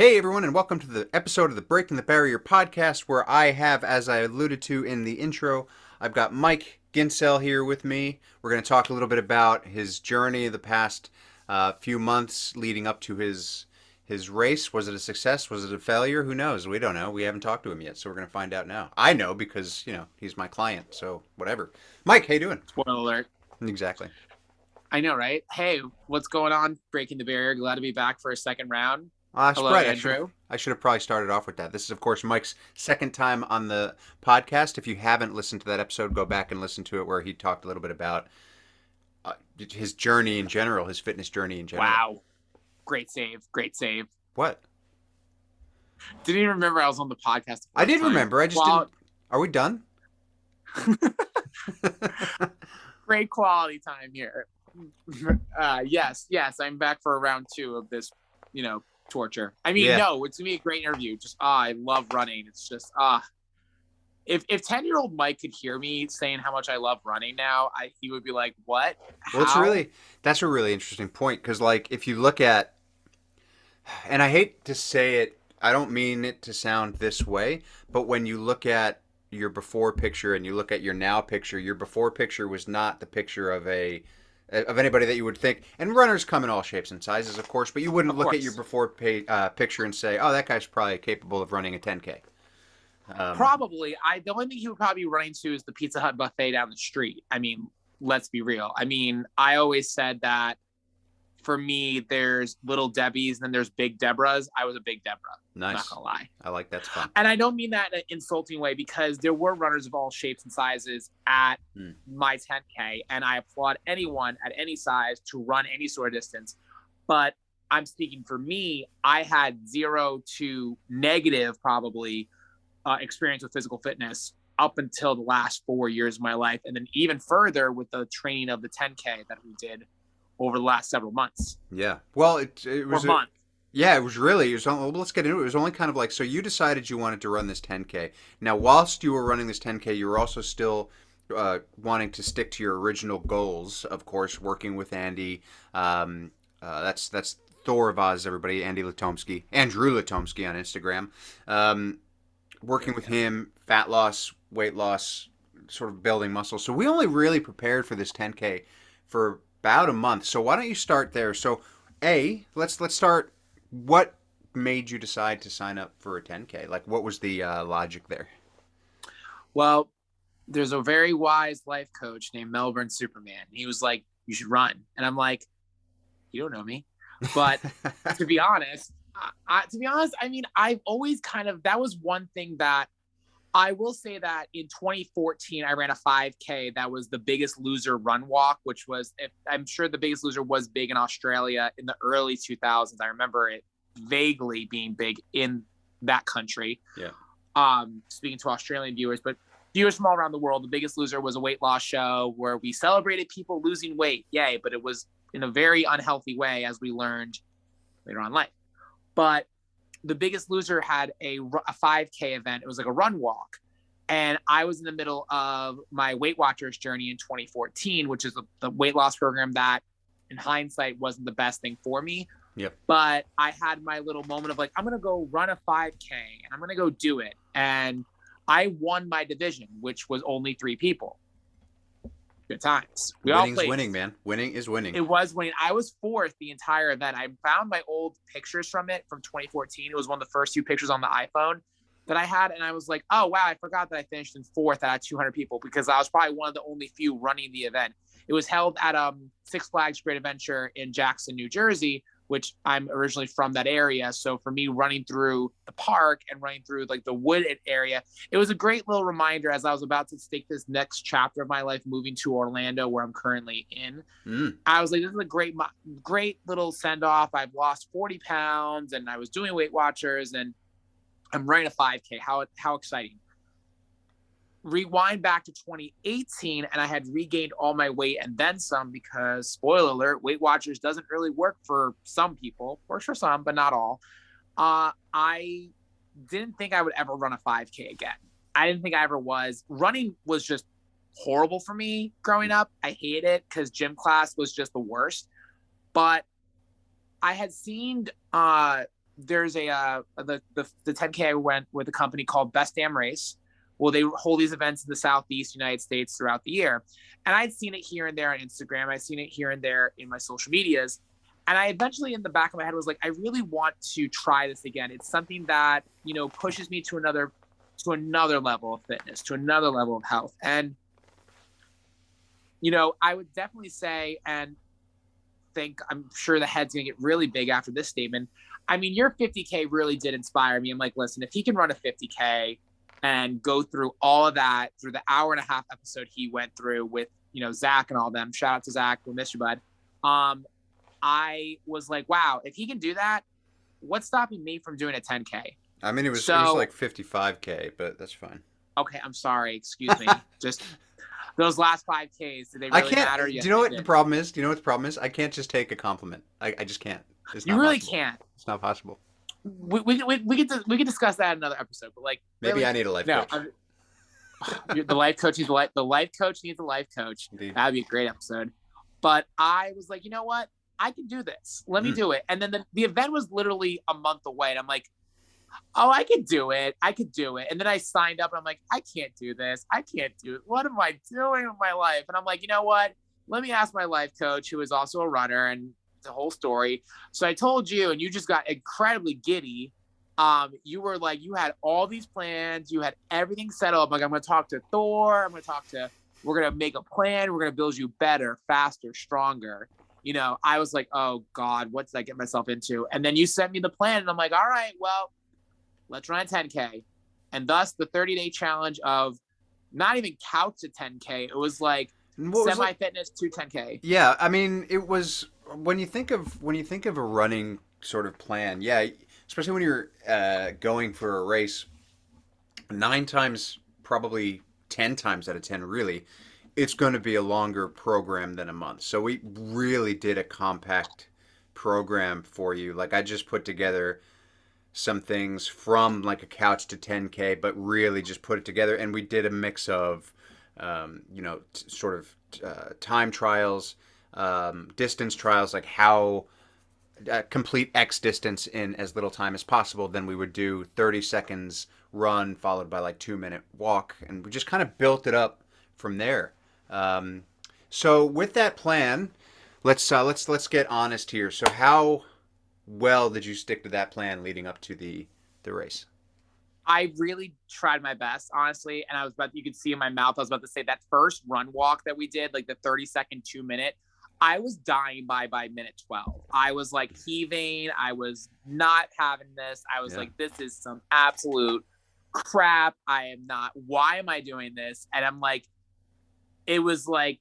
Hey everyone, and welcome to the episode of the Breaking the Barrier podcast, where I have, as I alluded to in the intro, I've got Mike Gincel here with me. We're going to talk a little bit about his journey the past few months leading up to his race. Was it a success? Was it a failure? Who knows? We don't know. We haven't talked to him yet, so we're going to find out now. I know because he's my client, so whatever. Mike, how you doing? Spoiler alert. Exactly. I know, right? Hey, what's going on? Breaking the barrier. Glad to be back for a second round. That's Hello, right. I should have. Andrew. I should have probably started off with that. This is, of course, Mike's second time on the podcast. If you haven't listened to that episode, go back and listen to it, where he talked a little bit about his journey in general, his fitness journey in general. Wow. Great save. Great save. What? Didn't even remember I was on the podcast the I first did time. remember. I just didn't. Are we done? Great quality time here. Yes, I'm back for round two of this, torture. I mean, Yeah. no, it's gonna be a great interview. Just I love running. It's just if 10-year-old Mike could hear me saying how much I love running now, he would be like, "What? Well, How?" that's a really interesting point because, like, if you look at, and I hate to say it, I don't mean it to sound this way, but when you look at your before picture and you look at your now picture, your before picture was not the picture of anybody that you would think. And runners come in all shapes and sizes, of course, but you wouldn't Of look at your course. before picture and say, "Oh, that guy's probably capable of running a 10K." Probably. The only thing he would probably be running to is the Pizza Hut buffet down the street. I mean, let's be real. I mean, I always said that for me, there's little Debbie's and then there's big Deborah's. I was a big Deborah. I'm not Nice. gonna lie. I like that's fun. And I don't mean that in an insulting way because there were runners of all shapes and sizes at my 10K, and I applaud anyone at any size to run any sort of distance. But I'm speaking for me, I had 0 to negative probably experience with physical fitness up until the last 4 years of my life, and then even further with the training of the 10K that we did over the last several months. Yeah. Well, it Or was month. yeah, it was really. It was. Well, let's get into it. It was only kind of like, so you decided you wanted to run this 10K. Now, whilst you were running this 10K, you were also still wanting to stick to your original goals. Of course, working with Andy. That's Thor of Oz, everybody. Andy Latomsky, Andrew Latomsky on Instagram. Working with him, fat loss, weight loss, sort of building muscle. So we only really prepared for this 10K for about a month. So why don't you start there? So, let's start. What made you decide to sign up for a 10K? Like, what was the logic there? Well, there's a very wise life coach named Melbourne Superman. He was like, "You should run," and I'm like, "You don't know me," but to be honest, I mean, I've always kind of that was one thing that I will say that in 2014 I ran a 5K that was the Biggest Loser run walk, which was I'm sure the Biggest Loser was big in Australia in the early 2000s. I remember it vaguely being big in that country. Yeah. Speaking to Australian viewers, but viewers from all around the world, the Biggest Loser was a weight loss show where we celebrated people losing weight. Yay. But it was in a very unhealthy way, as we learned later on in life. But the Biggest Loser had a 5K event. It was like a run walk. And I was in the middle of my Weight Watchers journey in 2014, which is the weight loss program that in hindsight wasn't the best thing for me. Yep. But I had my little moment of like, I'm going to go run a 5K and I'm going to go do it. And I won my division, which was only 3 people. Good times. We all Winning's played. winning, man. Winning is winning. It was winning. I was 4th the entire event. I found my old pictures from it from 2014. It was one of the first few pictures on the iPhone that I had. And I was like, oh, wow, I forgot that I finished in 4th out of 200 people because I was probably one of the only few running the event. It was held at Six Flags Great Adventure in Jackson, New Jersey, which I'm originally from that area. So for me, running through the park and running through like the wood area, it was a great little reminder as I was about to take this next chapter of my life, moving to Orlando, where I'm currently in. I was like, this is a great little send off. I've lost 40 pounds and I was doing Weight Watchers and I'm running a 5K. How exciting. Rewind back to 2018 and I had regained all my weight and then some because, spoiler alert, Weight Watchers doesn't really work for some people. Works for some, but not all. I didn't think I would ever run a 5K again. I didn't think I ever was. Running was just horrible for me growing up. I hated it because gym class was just the worst. But I had seen there's the 10K I went with a company called Best Damn Race. Well, they hold these events in the Southeast United States throughout the year. And I'd seen it here and there on Instagram. I'd seen it here and there in my social medias. And I eventually, in the back of my head, was like, I really want to try this again. It's something that, pushes me to another level of fitness, to another level of health. And, I would definitely say, and I'm sure the head's going to get really big after this statement. I mean, your 50K really did inspire me. I'm like, listen, if he can run a 50K and go through all of that through the hour and a half episode he went through with, Zach and all them, shout out to Zach, we'll miss you, bud. I was like, wow, if he can do that, what's stopping me from doing a 10K? I mean, it was like 55K, but that's fine. Okay, I'm sorry. Excuse me. Just those last 5Ks, did they really matter? Do you know what the problem is? I can't just take a compliment. I just can't. You really can't. It's not possible. We can discuss that in another episode, but maybe really, I need a life coach. The life coach needs the life coach needs a life coach. Indeed. That'd be a great episode. But I was like, you know what? I can do this. Let me do it. And then the event was literally a month away. And I'm like, oh, I could do it. And then I signed up and I'm like, I can't do this. I can't do it. What am I doing with my life? And I'm like, you know what? Let me ask my life coach, who is also a runner, and the whole story. So I told you, and you just got incredibly giddy. You were like, you had all these plans. You had everything set up. Like, I'm going to talk to Thor. We're going to make a plan. We're going to build you better, faster, stronger. I was like, oh God, what did I get myself into? And then you sent me the plan and I'm like, all right, well, let's run a 10K. And thus the 30-day challenge of not even couch to 10K. It was like semi-fitness to 10K. Yeah. I mean, it was, when you think of a running sort of plan, yeah, especially when you're going for a race, 9 times, probably 10 times out of 10, really, it's going to be a longer program than a month. So we really did a compact program for you. Like, I just put together some things from like a couch to 10K, but really just put it together. And we did a mix of, time trials, distance trials, like how complete X distance in as little time as possible. Then we would do 30 seconds run followed by like 2-minute walk. And we just kind of built it up from there. So with that plan, let's get honest here. So how well did you stick to that plan leading up to the race? I really tried my best, honestly. And you could see in my mouth, I was about to say that first run walk that we did, like the 30-second, 2-minute, I was dying by minute 12. I was like heaving. I was not having this. I was like, this is some absolute crap. Why am I doing this? And I'm like, it was like,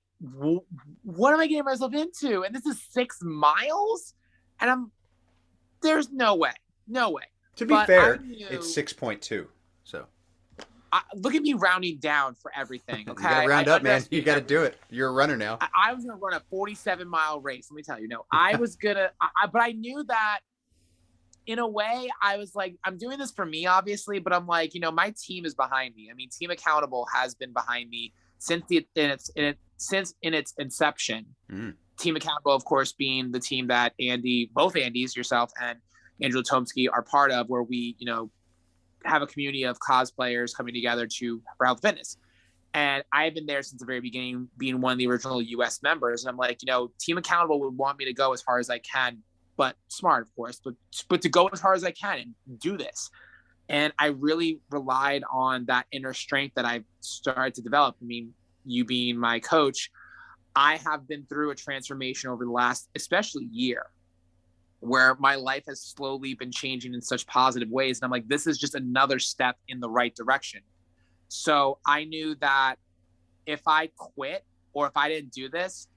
what am I getting myself into? And this is 6 miles? And there's no way. To be fair, it's 6.2. So look at me rounding down for everything. Okay, you gotta round up, man. You gotta do it. You're a runner now. I was gonna run a 47-mile race. Let me tell you, I was gonna. But I knew that in a way, I was like, I'm doing this for me, obviously, but I'm like, my team is behind me. I mean, Team Accountable has been behind me since in its inception. Team Accountable, of course, being the team that both Andys, yourself and Andrew Tomsky, are part of, where we, have a community of cosplayers coming together for health fitness. And I've been there since the very beginning, being one of the original US members. And I'm like, Team Accountable would want me to go as far as I can, but smart, of course, but to go as hard as I can and do this. And I really relied on that inner strength that I've started to develop. I mean, you being my coach, I have been through a transformation over the last, especially year, where my life has slowly been changing in such positive ways. And I'm like, this is just another step in the right direction. So I knew that if I quit or if I didn't do this,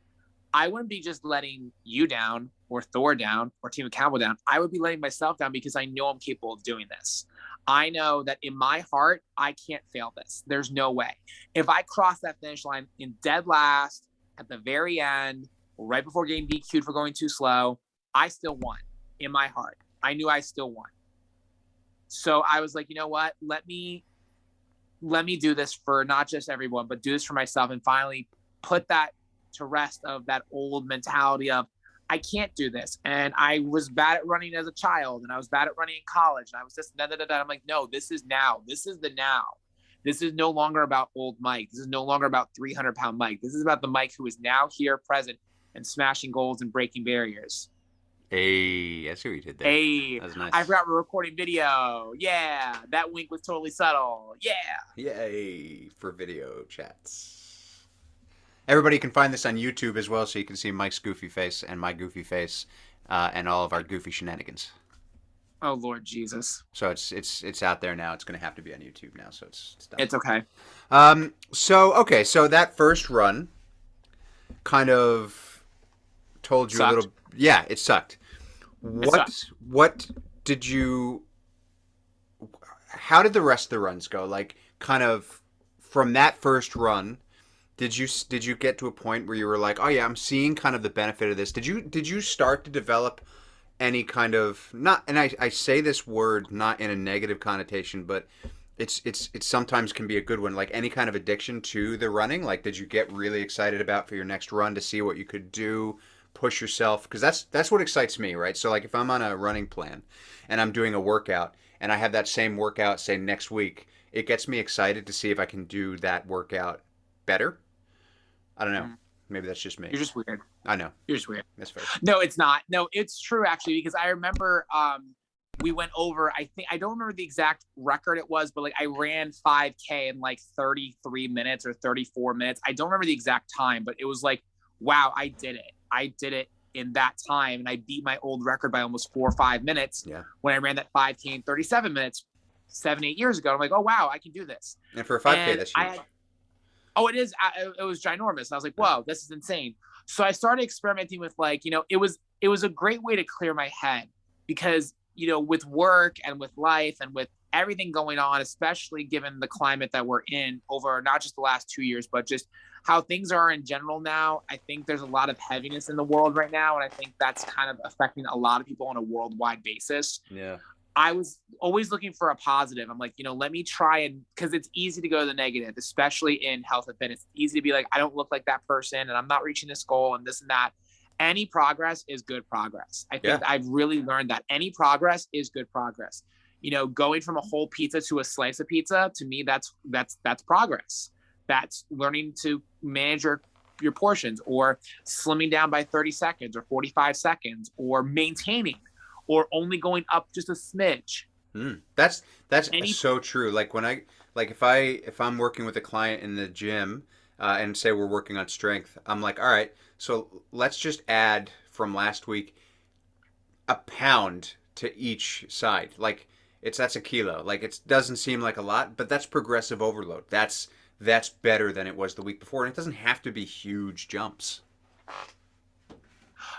I wouldn't be just letting you down or Thor down or Team Accountable down. I would be letting myself down, because I know I'm capable of doing this. I know that in my heart, I can't fail this. There's no way. If I cross that finish line in dead last, at the very end, right before getting DQ'd for going too slow, I still won in my heart. I knew I still won. So I was like, you know what? Let me do this for not just everyone, but do this for myself, and finally put that to rest of that old mentality of, I can't do this. And I was bad at running as a child, and I was bad at running in college, and I was just da da da da. I'm like, no, this is now. This is the now. This is no longer about old Mike. This is no longer about 300-pound Mike. This is about the Mike who is now here, present, and smashing goals and breaking barriers. Hey, I see what you did there. Hey, That was nice. I forgot we're recording video. Yeah, that wink was totally subtle. Yeah. Yay for video chats. Everybody can find this on YouTube as well, so you can see Mike's goofy face and my goofy face, and all of our goofy shenanigans. Oh Lord Jesus. So it's out there now. It's going to have to be on YouTube now. So it's done. It's okay. So that first run kind of told you Sucked. a little. Yeah, it sucked. What did you? How did the rest of the runs go? Like, kind of from that first run, did you get to a point where you were like, oh yeah, I'm seeing kind of the benefit of this? Did you start to develop any kind of, not, and I say this word not in a negative connotation, but it's sometimes can be a good one, like any kind of addiction to the running? Like, did you get really excited about for your next run to see what you could do, push yourself? Because that's what excites me, right? So like if I'm on a running plan and I'm doing a workout and I have that same workout say next week, it gets me excited to see if I can do that workout better. I don't know. Maybe that's just me. You're just weird. I know. You're just weird. That's fair. No, it's not. No, it's true actually, because I remember we went over, I don't remember the exact record it was, but like I ran 5K in like 33 minutes or 34 minutes. I don't remember the exact time, but it was like, wow, I did it. I did it in that time, and I beat my old record by almost 4 or 5 mintes when I ran that 5K in 37 minutes 7-8 years ago. I'm like, oh wow, I can do this. And for a 5K, that's huge. It is. It was ginormous. I was like, whoa, this is insane. So I started experimenting with like, it was a great way to clear my head, because, with work and with life and with everything going on, especially given the climate that we're in over not just the last 2 years, but just how things are in general now. I think there's a lot of heaviness in the world right now. And I think that's kind of affecting a lot of people on a worldwide basis. Yeah. I was always looking for a positive. I'm like, let me try, and because it's easy to go to the negative, especially in health and fitness. It's easy to be like, I don't look like that person and I'm not reaching this goal and this and that. Any progress is good progress. I think I've really learned that any progress is good progress. Going from a whole pizza to a slice of pizza, to me, that's progress. That's learning to manage your portions, or slimming down by 30 seconds or 45 seconds, or maintaining, or only going up just a smidge. That's so true. Like if I'm working with a client in the gym, and say we're working on strength, I'm like, all right, so let's just add from last week a pound to each side. Like that's a kilo. Like it doesn't seem like a lot, but that's progressive overload. That's better than it was the week before, and it doesn't have to be huge jumps.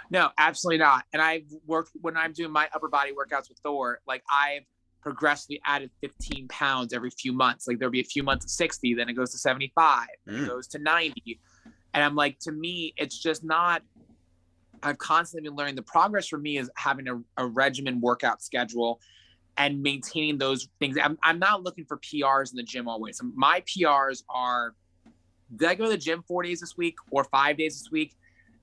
No, absolutely not. And I've worked, when I'm doing my upper body workouts with Thor, like I've progressively added 15 pounds every few months. Like there'll be a few months of 60, then it goes to 75, then it goes to 90. And I'm like, to me, it's just not, I've constantly been learning. The progress for me is having a regimen workout schedule and maintaining those things. I'm not looking for PRs in the gym always. My PRs are, did I go to the gym 4 days this week or 5 days this week?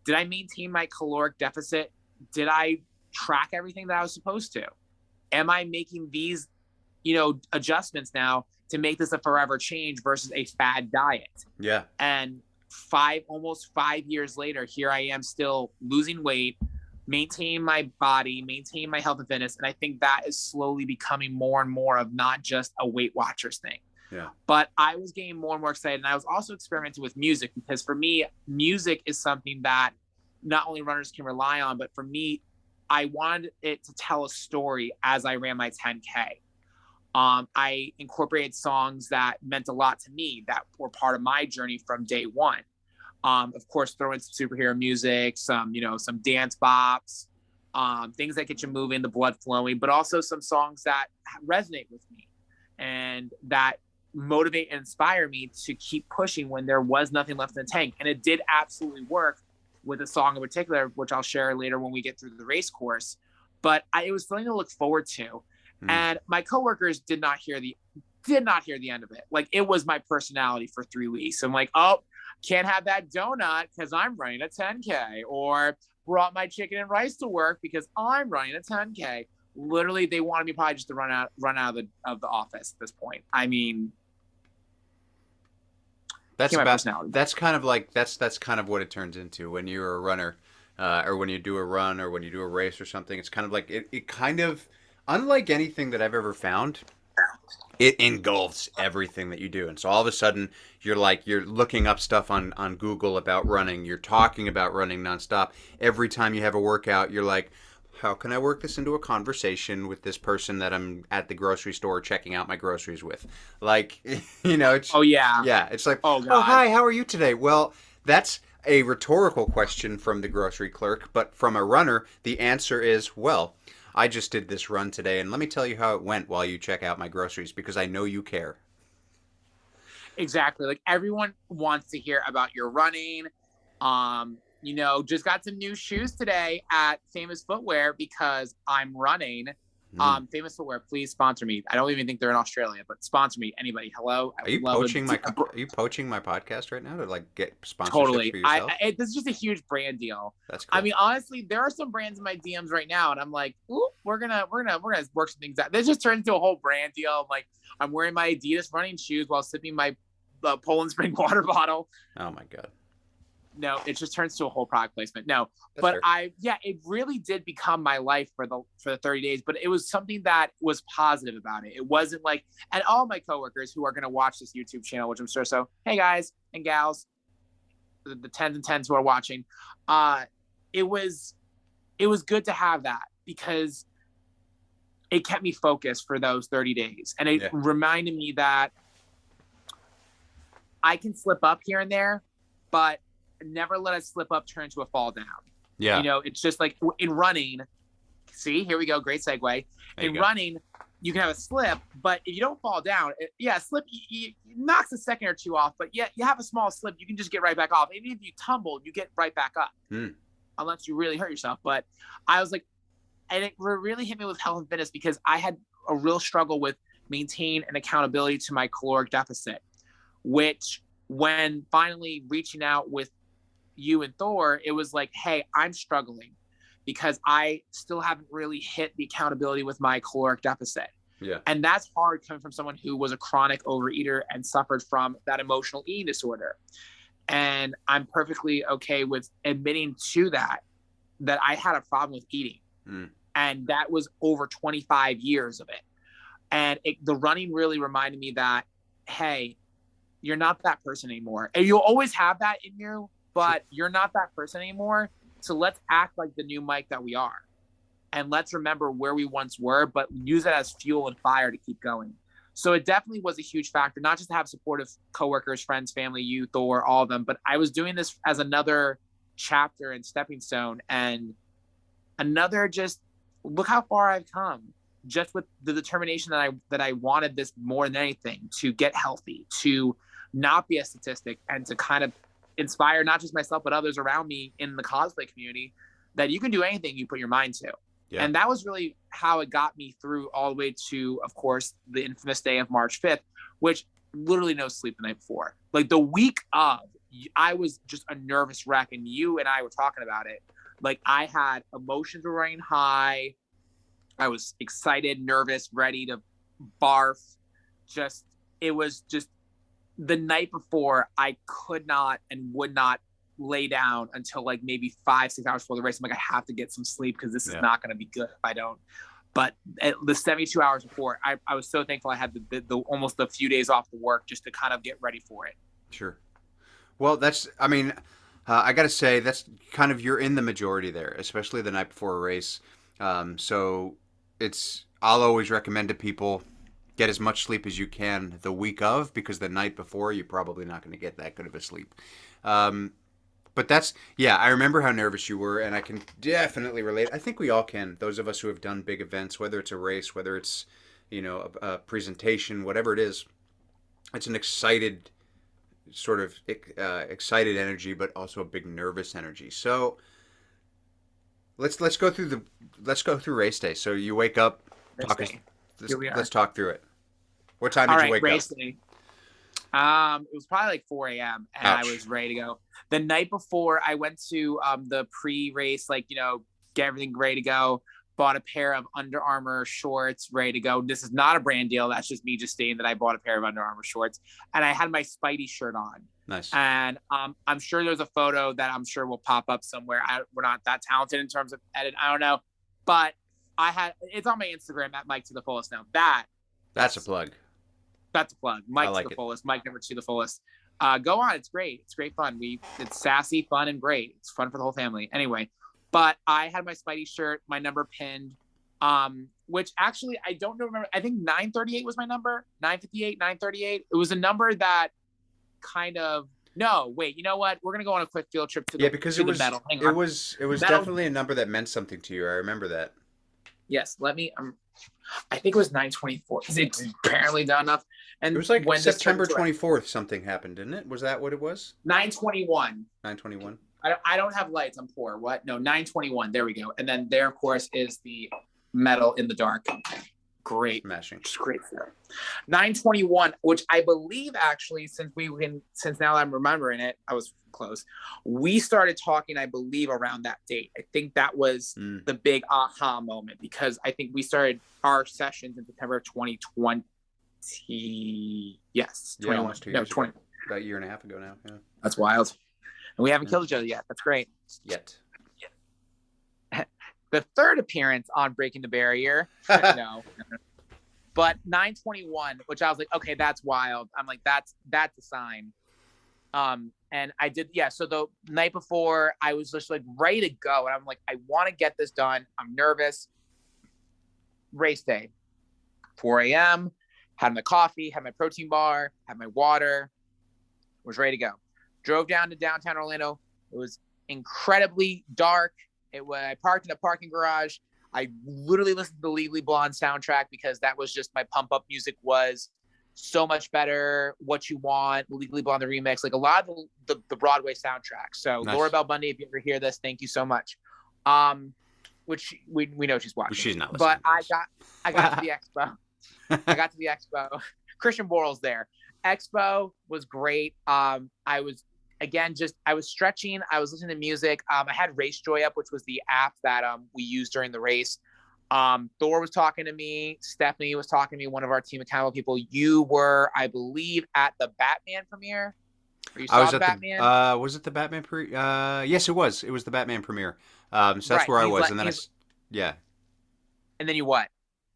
Did I maintain my caloric deficit? Did I track everything that I was supposed to? Am I making these, adjustments now to make this a forever change versus a fad diet? Yeah. And almost 5 years later, here I am still losing weight, maintaining my body, maintaining my health and fitness. And I think that is slowly becoming more and more of not just a Weight Watchers thing. Yeah. But I was getting more and more excited. And I was also experimenting with music, because for me, music is something that not only runners can rely on, but for me, I wanted it to tell a story as I ran my 10K. I incorporated songs that meant a lot to me, that were part of my journey from day one. Of course, throw in some superhero music, some dance bops, things that get you moving, the blood flowing, but also some songs that resonate with me and that motivate and inspire me to keep pushing when there was nothing left in the tank. And it did absolutely work with a song in particular, which I'll share later when we get through the race course. But it was something to look forward to. And my coworkers did not hear the end of it. Like, it was my personality for 3 weeks. I'm like, oh, can't have that donut because I'm running a 10K, or brought my chicken and rice to work because I'm running a 10K. Literally, they wanted me probably just to run out of the office at this point. I mean, That's my about personality. that's kind of like that's kind of what it turns into when you're a runner, or when you do a run or when you do a race or something. It's kind of like it kind of unlike anything that I've ever found. It engulfs everything that you do, and so all of a sudden you're looking up stuff on Google about running. You're talking about running nonstop. Every time you have a workout, you're like, how can I work this into a conversation with this person that I'm at the grocery store checking out my groceries with? Like, it's Oh yeah. yeah, it's like, Oh oh god. hi, how are you today? Well, that's a rhetorical question from the grocery clerk, but from a runner, the answer is, well, I just did this run today, and let me tell you how it went while you check out my groceries because I know you care. Exactly. Like everyone wants to hear about your running. Just got some new shoes today at Famous Footwear because I'm running. Mm. Famous Footwear, please sponsor me. I don't even think they're in Australia, but sponsor me. Anybody? Hello, I Are would you love poaching my Are you poaching my podcast right now to like get sponsorships totally. for yourself? This is just a huge brand deal. That's I cool. mean, honestly, there are some brands in my DMs right now, and I'm like, ooh, we're gonna work some things out. This just turns into a whole brand deal. I'm like, I'm wearing my Adidas running shoes while sipping my Poland Spring water bottle. Oh my god. No, it just turns to a whole product placement. No, That's but fair. it really did become my life for the 30 days, but it was something that was positive about it. It wasn't like, and all my coworkers who are going to watch this YouTube channel, which I'm sure, so, hey guys and gals, the tens and tens who are watching, uh, it was, it was good to have that because it kept me focused for those 30 days. And it Yeah. reminded me that I can slip up here and there, but never let a slip up turn into a fall down. Yeah. It's just like in running. See, here we go. Great segue. There you In go. running, you can have a slip, but if you don't fall down, slip you knocks a second or two off. But yeah, you have a small slip, you can just get right back off. Even if you tumble, you get right back up, unless you really hurt yourself. But I was like, and it really hit me with health and fitness because I had a real struggle with maintain and accountability to my caloric deficit, which when finally reaching out with you and Thor, it was like, hey, I'm struggling because I still haven't really hit the accountability with my caloric deficit. Yeah. And that's hard coming from someone who was a chronic overeater and suffered from that emotional eating disorder. And I'm perfectly okay with admitting to that I had a problem with eating. And that was over 25 years of it. And the running really reminded me that, hey, you're not that person anymore. And you'll always have that in you, but you're not that person anymore. So let's act like the new Mike that we are. And let's remember where we once were, but use it as fuel and fire to keep going. So it definitely was a huge factor, not just to have supportive coworkers, friends, family, you, Thor, all of them, but I was doing this as another chapter and stepping stone and another just look how far I've come just with the determination that I wanted this more than anything to get healthy, to not be a statistic and to kind of inspire not just myself, but others around me in the cosplay community that you can do anything you put your mind to. Yeah. And that was really how it got me through all the way to, of course, the infamous day of March 5th, which literally no sleep the night before. Like the week of, I was just a nervous wreck. And you and I were talking about it. Like I had emotions were running high. I was excited, nervous, ready to barf. It was just the night before I could not and would not lay down until like maybe 5-6 hours before the race. I'm like, I have to get some sleep because this is not going to be good if I don't. But at the 72 hours before, I was so thankful I had the almost a few days off the work just to kind of get ready for it. Sure. Well, I got to say, that's kind of, you're in the majority there, especially the night before a race. So I'll always recommend to people, get as much sleep as you can the week of, because the night before, you're probably not going to get that good of a sleep. But I remember how nervous you were, and I can definitely relate. I think we all can, those of us who have done big events, whether it's a race, whether it's, a presentation, whatever it is. It's an excited energy, but also a big nervous energy. So let's go through race day. So you wake up, let's talk through it. What time did you wake race up? Day. It was probably like 4 a.m. and I Ouch. was ready to go. The night before, I went to the pre-race, like, get everything ready to go. Bought a pair of Under Armour shorts, ready to go. This is not a brand deal. That's just me just stating that I bought a pair of Under Armour shorts, and I had my Spidey shirt on. Nice. And I'm sure there's a photo that I'm sure will pop up somewhere. We're not that talented in terms of edit. I don't know, but it's on my Instagram at Mike to the Fullest now. That's a plug. That's a plug. Mike like to the it. Fullest. Mike never to the fullest. Go on. It's great. It's great fun. It's sassy, fun, and great. It's fun for the whole family. Anyway, but I had my Spidey shirt, my number pinned, which actually I don't remember. I think 938 was my number. 958, 938. It was a number that kind of. No, wait. You know what? We're gonna go on a quick field trip to the because to it the was metal. Hang it on. was it was Metal. definitely a number that meant something to you. I remember that. Yes, let me. I think it was 924. It's apparently done enough. And It was like when September 24th. Something happened, didn't it? Was that what it was? 921. 921. I don't have lights. I'm poor. What? No, 921. There we go. And then there, of course, is the metal in the dark. Great. Smashing. Just great. 921, which I believe actually, since now I'm remembering it, I was close. We started talking, I believe, around that date. I think that was the big aha moment, because I think we started our sessions in September of 2020. Yes. 21. Almost 2 years. 20. Ago. About a year and a half ago now. Yeah. That's wild. And we haven't killed each other yet. That's great. Yet. The third appearance on Breaking the Barrier. No. But 921, which I was like, okay, that's wild. I'm like, that's a sign. And I did, so the night before, I was just like ready to go. And I'm like, I want to get this done. I'm nervous. Race day. 4 a.m. Had my coffee, had my protein bar, had my water, was ready to go. Drove down to downtown Orlando. It was incredibly dark. I parked in a parking garage. I literally listened to the Legally Blonde soundtrack, because that was just my pump up music. Was so much better. What You Want, Legally Blonde, the remix, like a lot of the Broadway soundtrack. So nice. Laura Bell Bundy, if you ever hear this, thank you so much. Which we know she's watching. She's not listening. But I got to the expo. I got to the expo. Christian Borle's there. Expo was great. I was stretching. I was listening to music. I had Race Joy up, which was the app that we used during the race. Thor was talking to me. Stephanie was talking to me, one of our team accountable people. You were, I believe, at the Batman premiere. I was at Batman? Was it the Batman premiere? Yes, it was. It was the Batman premiere. So that's right. Where I was. And then yeah. And then you what?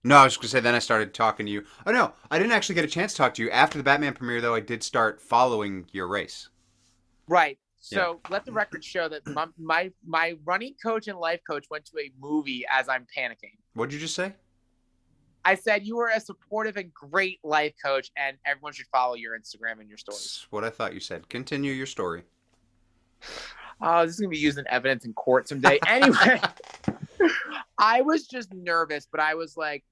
No, I was going to say, then I started talking to you. Oh, no. I didn't actually get a chance to talk to you. After the Batman premiere, though, I did start following your race. Right. So let the record show that my running coach and life coach went to a movie as I'm panicking. What'd you just say? I said you were a supportive and great life coach, and everyone should follow your Instagram and your stories. That's what I thought you said. Continue your story. Oh, this is going to be used in evidence in court someday. Anyway, I was just nervous, but I was like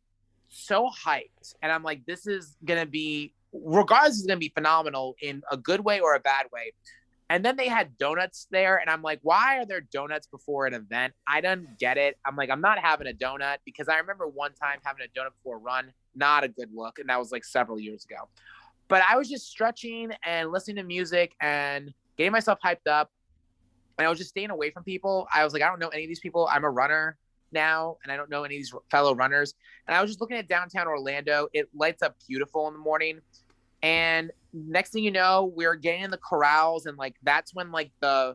so hyped. And I'm like, this is going to be, regardless, it's going to be phenomenal in a good way or a bad way. And then they had donuts there, and I'm like, why are there donuts before an event? I don't get it. I'm like, I'm not having a donut, because I remember one time having a donut before a run, not a good look, and that was like several years ago. But I was just stretching and listening to music and getting myself hyped up, and I was just staying away from people. I was like, I don't know any of these people. I'm a runner now, and I don't know any of these fellow runners. And I was just looking at downtown Orlando. It lights up beautiful in the morning. And next thing you know, we were getting in the corrals, and like that's when like the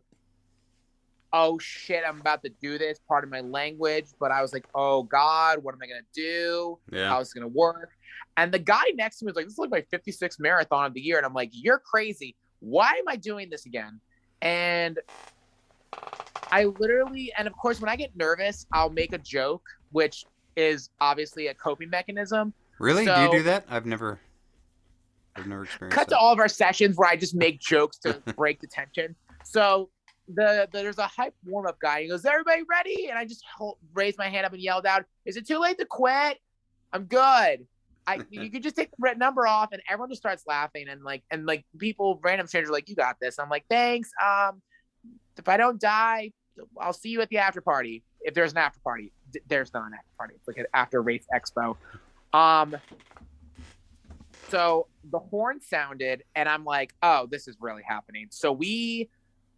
oh shit, I'm about to do this part of my language, but I was like, oh God, what am I gonna do? Yeah. How's it gonna work? And the guy next to me was like, this is like my 56th marathon of the year, and I'm like, you're crazy. Why am I doing this again? And I literally, and of course, when I get nervous, I'll make a joke, which is obviously a coping mechanism. Really? So, do you do that? I've never experienced cut that. to all of our sessions where I just make jokes to break the tension. So there's a hype warm-up guy. He goes, everybody ready? And I just raised my hand up and yelled out, is it too late to quit? I'm good. You could just take the number off, and everyone just starts laughing, and like people, random strangers, are like, you got this. I'm like, thanks. If I don't die, I'll see you at the after party. If there's an after party, there's not an after party. It's like an after race expo. So the horn sounded, and I'm like, oh, this is really happening. So we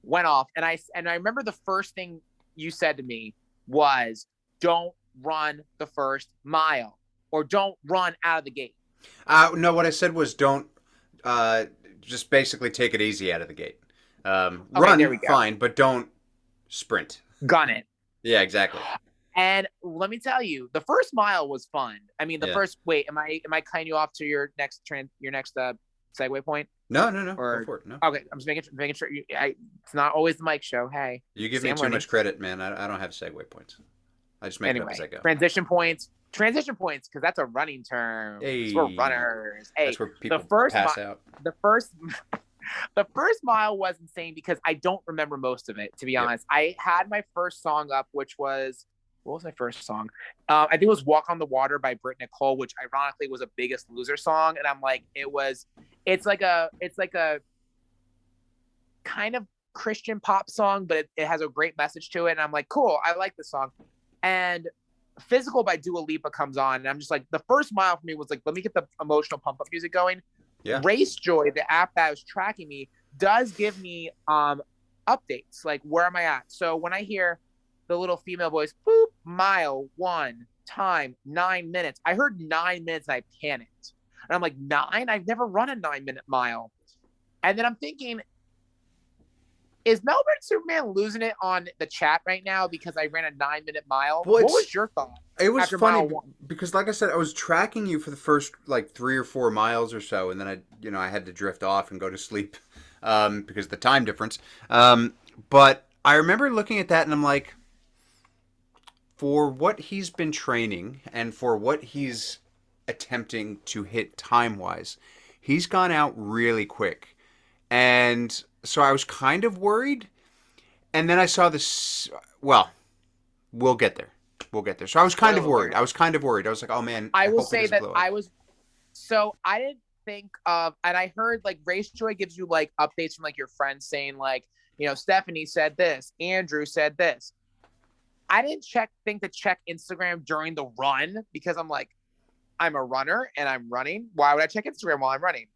went off, and I remember the first thing you said to me was, "Don't run the first mile, or don't run out of the gate." No, what I said was don't uh, just basically take it easy out of the gate. Okay, there Run we go. fine, but don't sprint. Gun it. Yeah, exactly. And let me tell you, the first mile was fun. I mean, the Yeah. first wait, am I cutting you off to your next segue point? No, no, no. Go Or for it. No. okay, I'm just making sure it's not always the mic show. Hey, You give see, me I'm too learning. much credit, man. I don't have segue points. I just make it up as Anyway, I go. transition points, because that's a running term. 'Cause we're Hey, runners. that's Hey, where the people first pass mi- out. the first the first mile was insane because I don't remember most of it, to be Yep. honest. I had my first song up, which was, what was my first song? I think it was "Walk on the Water" by Britt Nicole, which ironically was a Biggest Loser song. And I'm like, it's like a kind of Christian pop song, but it has a great message to it. And I'm like, cool, I like this song. And "Physical" by Dua Lipa comes on, and I'm just like, the first mile for me was like, let me get the emotional pump up music going. Yeah. Race Joy, the app that was tracking me, does give me updates, like where am I at. So when I hear the little female voice, boop, mile 1, time 9 minutes, I heard 9 minutes and I panicked. And I'm like, 9? I've never run a 9-minute mile. And then I'm thinking, is Melbourne Superman losing it on the chat right now because I ran a 9-minute mile? Well, What was your thought it was after funny mile 1? because, like I said, I was tracking you for the first like 3 or 4 miles or so, and then I had to drift off and go to sleep because of the time difference. But I remember looking at that and I'm like, for what he's been training and for what he's attempting to hit time wise, he's gone out really quick. And so I was kind of worried. And then I saw this. Well, we'll get there. We'll get there. So I was kind of Spoiler worried. alert. I was like, oh man, I I will hope he say doesn't that blow up. I didn't think of, and I heard like Race Joy gives you like updates from like your friends saying like, Stephanie said this, Andrew said this. I didn't think to check Instagram during the run because I'm like, I'm a runner and I'm running. Why would I check Instagram while I'm running?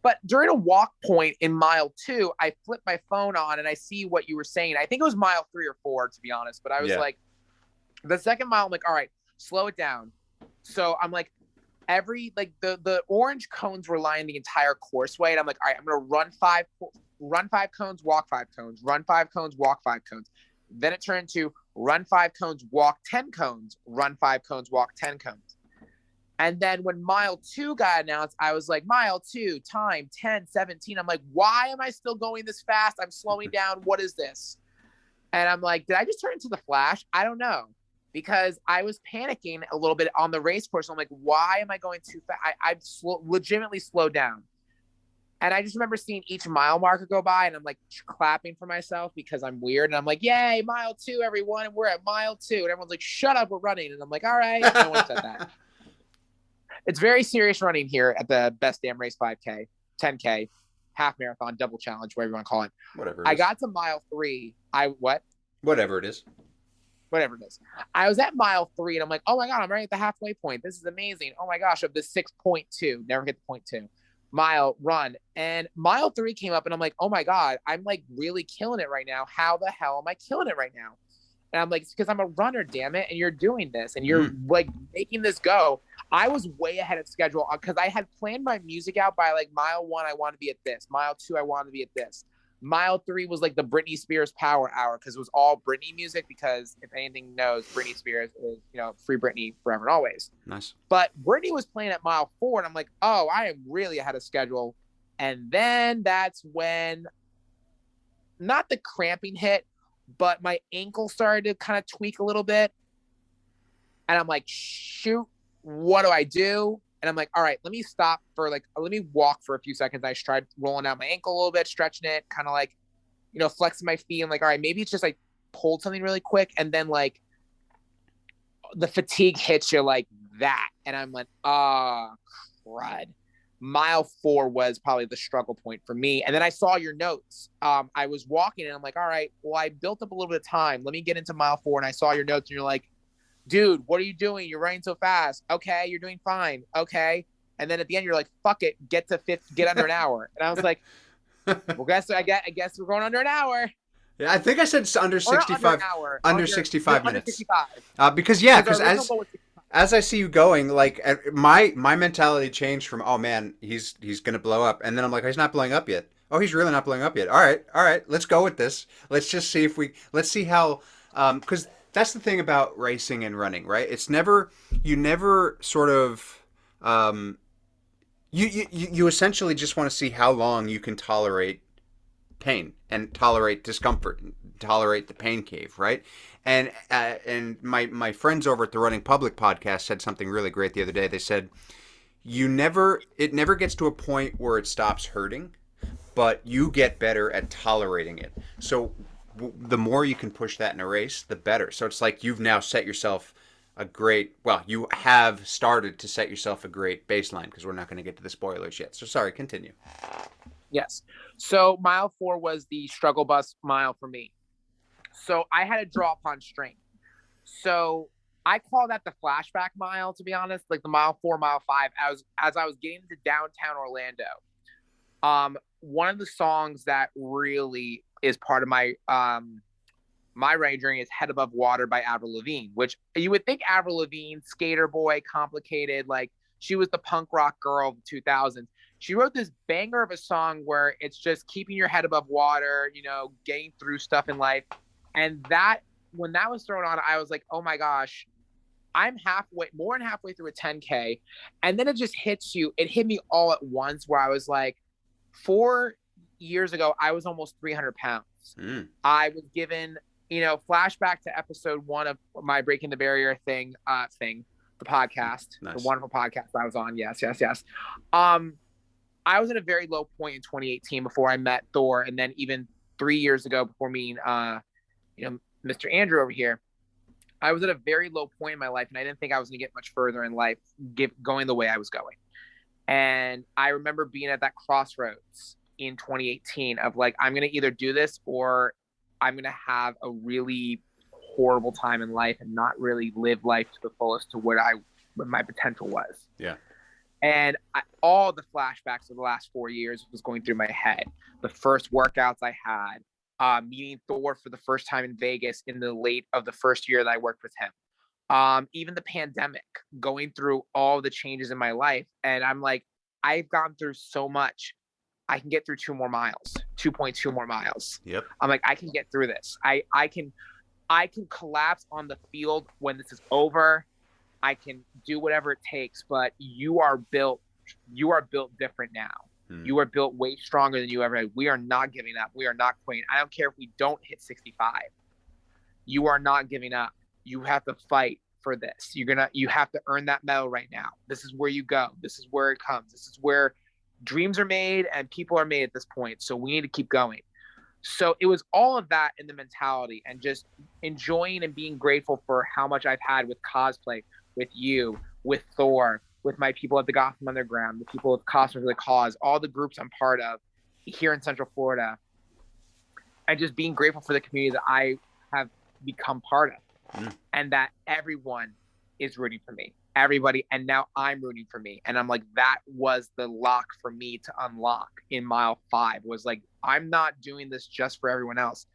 But during a walk point in mile 2, I flipped my phone on and I see what you were saying. I think it was mile 3 or 4, to be honest. But I was Yeah. like, the second mile, I'm like, all right, slow it down. So I'm like, the orange cones were lining the entire courseway, and I'm like, all right, I'm gonna run 5 cones, walk 5 cones, run 5 cones, walk 5 cones. Then it turned to run 5 cones, walk 10 cones, run 5 cones, walk 10 cones. And then when mile 2 got announced, I was like, mile 2, time 10:17. I'm like, why am I still going this fast? I'm slowing down. What is this? And I'm like, did I just turn into the Flash? I don't know. Because I was panicking a little bit on the race course. I'm like, why am I going too fast? I've legitimately slowed down. And I just remember seeing each mile marker go by, and I'm like clapping for myself because I'm weird. And I'm like, yay, mile 2, everyone. And we're at mile 2. And everyone's like, shut up, we're running. And I'm like, all right. No one said that. It's very serious running here at the Best Damn Race 5K, 10K, half marathon, double challenge, whatever you want to call it. Whatever it I is. got to mile 3. Whatever it is. Whatever it is. I was at mile 3 and I'm like, oh my God, I'm right at the halfway point. This is amazing. Oh my gosh, of the 6.2, never hit the 0.2 mile run. And mile 3 came up and I'm like, oh my God, I'm like really killing it right now. How the hell am I killing it right now? And I'm like, it's because I'm a runner, damn it. And you're doing this and you're like making this go. I was way ahead of schedule because I had planned my music out by like mile 1, I want to be at this. Mile 2, I want to be at this. Mile 3 was like the Britney Spears Power Hour because it was all Britney music. Because if anything knows, Britney Spears is, free Britney forever and always. Nice. But Britney was playing at mile 4, and I'm like, oh, I am really ahead of schedule. And then that's when, not the cramping hit, but my ankle started to kind of tweak a little bit. And I'm like, shoot, what do I do? And I'm like, all right, let me stop for let me walk for a few seconds. I tried rolling out my ankle a little bit, stretching it, kind of like, flexing my feet. I'm like, all right, maybe it's just like pulled something really quick. And then like the fatigue hits you like that. And I'm like, crud. Mile 4 was probably the struggle point for me. And then I saw your notes. I was walking and I'm like, all right, well, I built up a little bit of time. Let me get into mile 4. And I saw your notes and you're like, dude, what are you doing? You're running so fast. Okay, you're doing fine. Okay. And then at the end, you're like, fuck it, get under an hour. And I was like, well, I guess we're going under an hour. Yeah, I think I said it's under Or not under an 65, hour. under 65 Under minutes. 65. Because Our original goal was 65. as I see you going, like my mentality changed from, oh man, he's gonna blow up, and then I'm like, he's not blowing up yet. Oh, he's really not blowing up yet. All right, let's go with this. Let's just see let's see how, because that's the thing about racing and running, right? It's never, you never sort of, you essentially just want to see how long you can tolerate pain and tolerate discomfort and tolerate the pain cave, right? And my friends over at the Running Public podcast said something really great the other day. They said it never gets to a point where it stops hurting, but you get better at tolerating it. So the more you can push that in a race, the better. So it's like you've now set yourself you have started to set yourself a great baseline, because we're not going to get to the spoilers yet. So sorry, continue. Yes. So mile 4 was the struggle bus mile for me. So I had to draw upon strength. So I call that the flashback mile, to be honest, like the mile 4, mile 5, as I was getting to downtown Orlando. One of the songs that really is part of my my running journey is Head Above Water by Avril Lavigne, which you would think Avril Lavigne, skater boy, complicated, like she was the punk rock girl of the 2000s. She wrote this banger of a song where it's just keeping your head above water, getting through stuff in life. And when that was thrown on, I was like, oh my gosh, I'm more than halfway through a 10K. And then it just hits you. It hit me all at once, where I was like, 4 years ago, I was almost 300 pounds. I was given, flashback to episode 1 of my Breaking the Barrier thing, the podcast, nice. The wonderful podcast I was on. Yes. I was at a very low point in 2018 before I met Thor. And then even 3 years ago, before meeting, Mr. Andrew over here, I was at a very low point in my life, and I didn't think I was going to get much further in life going the way I was going. And I remember being at that crossroads in 2018 of like, I'm going to either do this or I'm going to have a really horrible time in life and not really live life to the fullest to what my potential was. Yeah. And all the flashbacks of the last 4 years was going through my head. The first workouts I had, meeting Thor for the first time in Vegas in the late of the first year that I worked with him. Even the pandemic, going through all the changes in my life. And I'm like, I've gone through so much. I can get through 2.2 more miles. Yep. I'm like, I can get through this. I can collapse on the field when this is over. I can do whatever it takes, but you are built different now. You are built way stronger than you ever had. We are not giving up. We are not quitting. I don't care if we don't hit 65. You are not giving up. You have to fight for this. You have to earn that medal right now. This is where you go. This is where it comes. This is where dreams are made and people are made at this point. So we need to keep going. So it was all of that in the mentality, and just enjoying and being grateful for how much I've had with cosplay, with you, with Thor, with my people at the Gotham Underground, the people with Costume for the Cause, all the groups I'm part of here in Central Florida, and just being grateful for the community that I have become part of, and that everyone is rooting for me. Everybody, and now I'm rooting for me. And I'm like, that was the lock for me to unlock in mile 5, was like, I'm not doing this just for everyone else.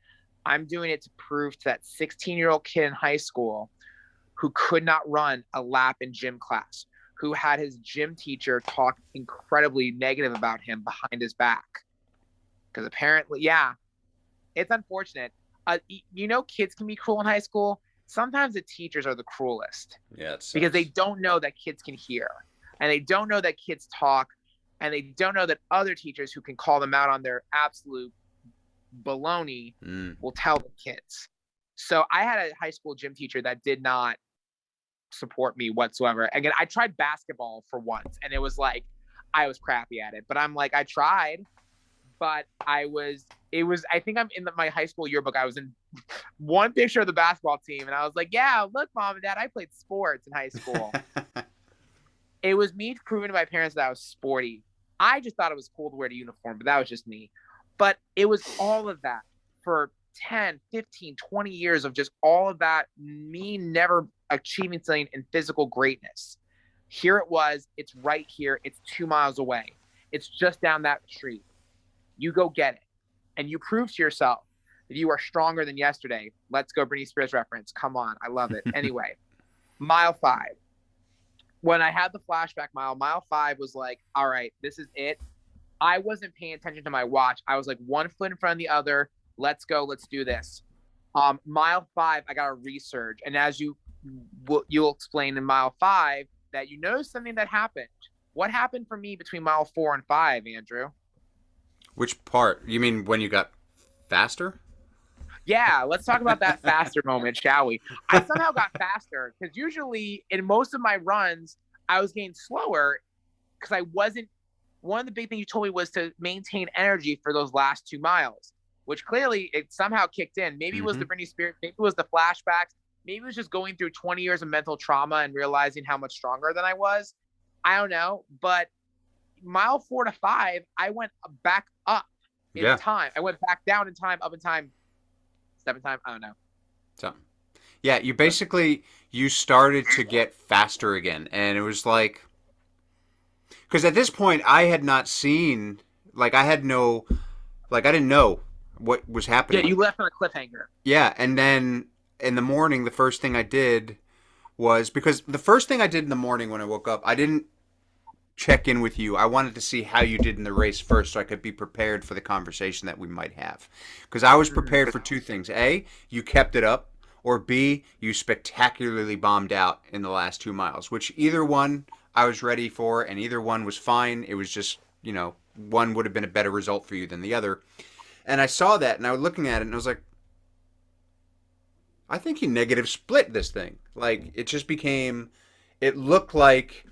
I'm doing it to prove to that 16-year-old kid in high school who could not run a lap in gym class, who had his gym teacher talk incredibly negative about him behind his back. Because apparently, it's unfortunate. Kids can be cruel in high school. Sometimes the teachers are the cruelest. Yeah, because they don't know that kids can hear, and they don't know that kids talk, and they don't know that other teachers who can call them out on their absolute baloney will tell the kids. So I had a high school gym teacher that did not support me whatsoever. Again, I tried basketball for once, and it was like I was crappy at it, but I'm like, I tried, but I think I'm in my high school yearbook. I was in one picture of the basketball team, and I was like, yeah, look, Mom and Dad, I played sports in high school. It was me proving to my parents that I was sporty. I just thought it was cool to wear the uniform, but that was just me. But it was all of that for 10, 15, 20 years of just all of that, me never achieving something in physical greatness. Here it was. It's right here. It's 2 miles away. It's just down that street. You go get it. And you prove to yourself that you are stronger than yesterday. Let's go, Britney Spears reference. Come on. I love it. Anyway, mile 5. When I had the flashback mile 5 was like, all right, this is it. I wasn't paying attention to my watch. I was like one foot in front of the other. Let's go. Let's do this. Mile 5, I got a resurge. And as you'll explain in mile 5 that you noticed something that happened. What happened for me between mile 4 and 5, Andrew? Which part? You mean when you got faster? Yeah, let's talk about that faster moment, shall we? I somehow got faster because usually in most of my runs, I was getting slower because I wasn't. One of the big things you told me was to maintain energy for those last 2 miles, which clearly it somehow kicked in. Maybe it was the Britney Spears, maybe it was the flashbacks, maybe it was just going through 20 years of mental trauma and realizing how much stronger than I was. I don't know, but mile 4 to 5, I went back up in time. I went back down in time, up in time, step in time. I don't know. So, yeah, you started to get faster again, and it was like, because at this point I had not seen, like I had no, like I didn't know what was happening. Yeah, you left on a cliffhanger. Yeah, and then in the morning, the first thing I did was, because the first thing I did in the morning when I woke up, I didn't check in with you. I wanted to see how you did in the race first so I could be prepared for the conversation that we might have. Because I was prepared for 2 things. A, you kept it up, or B, you spectacularly bombed out in the last 2 miles, which either one I was ready for and either one was fine. It was just, one would have been a better result for you than the other. And I saw that and I was looking at it and I was like, I think you negative split this thing. Like, it just became, it looked like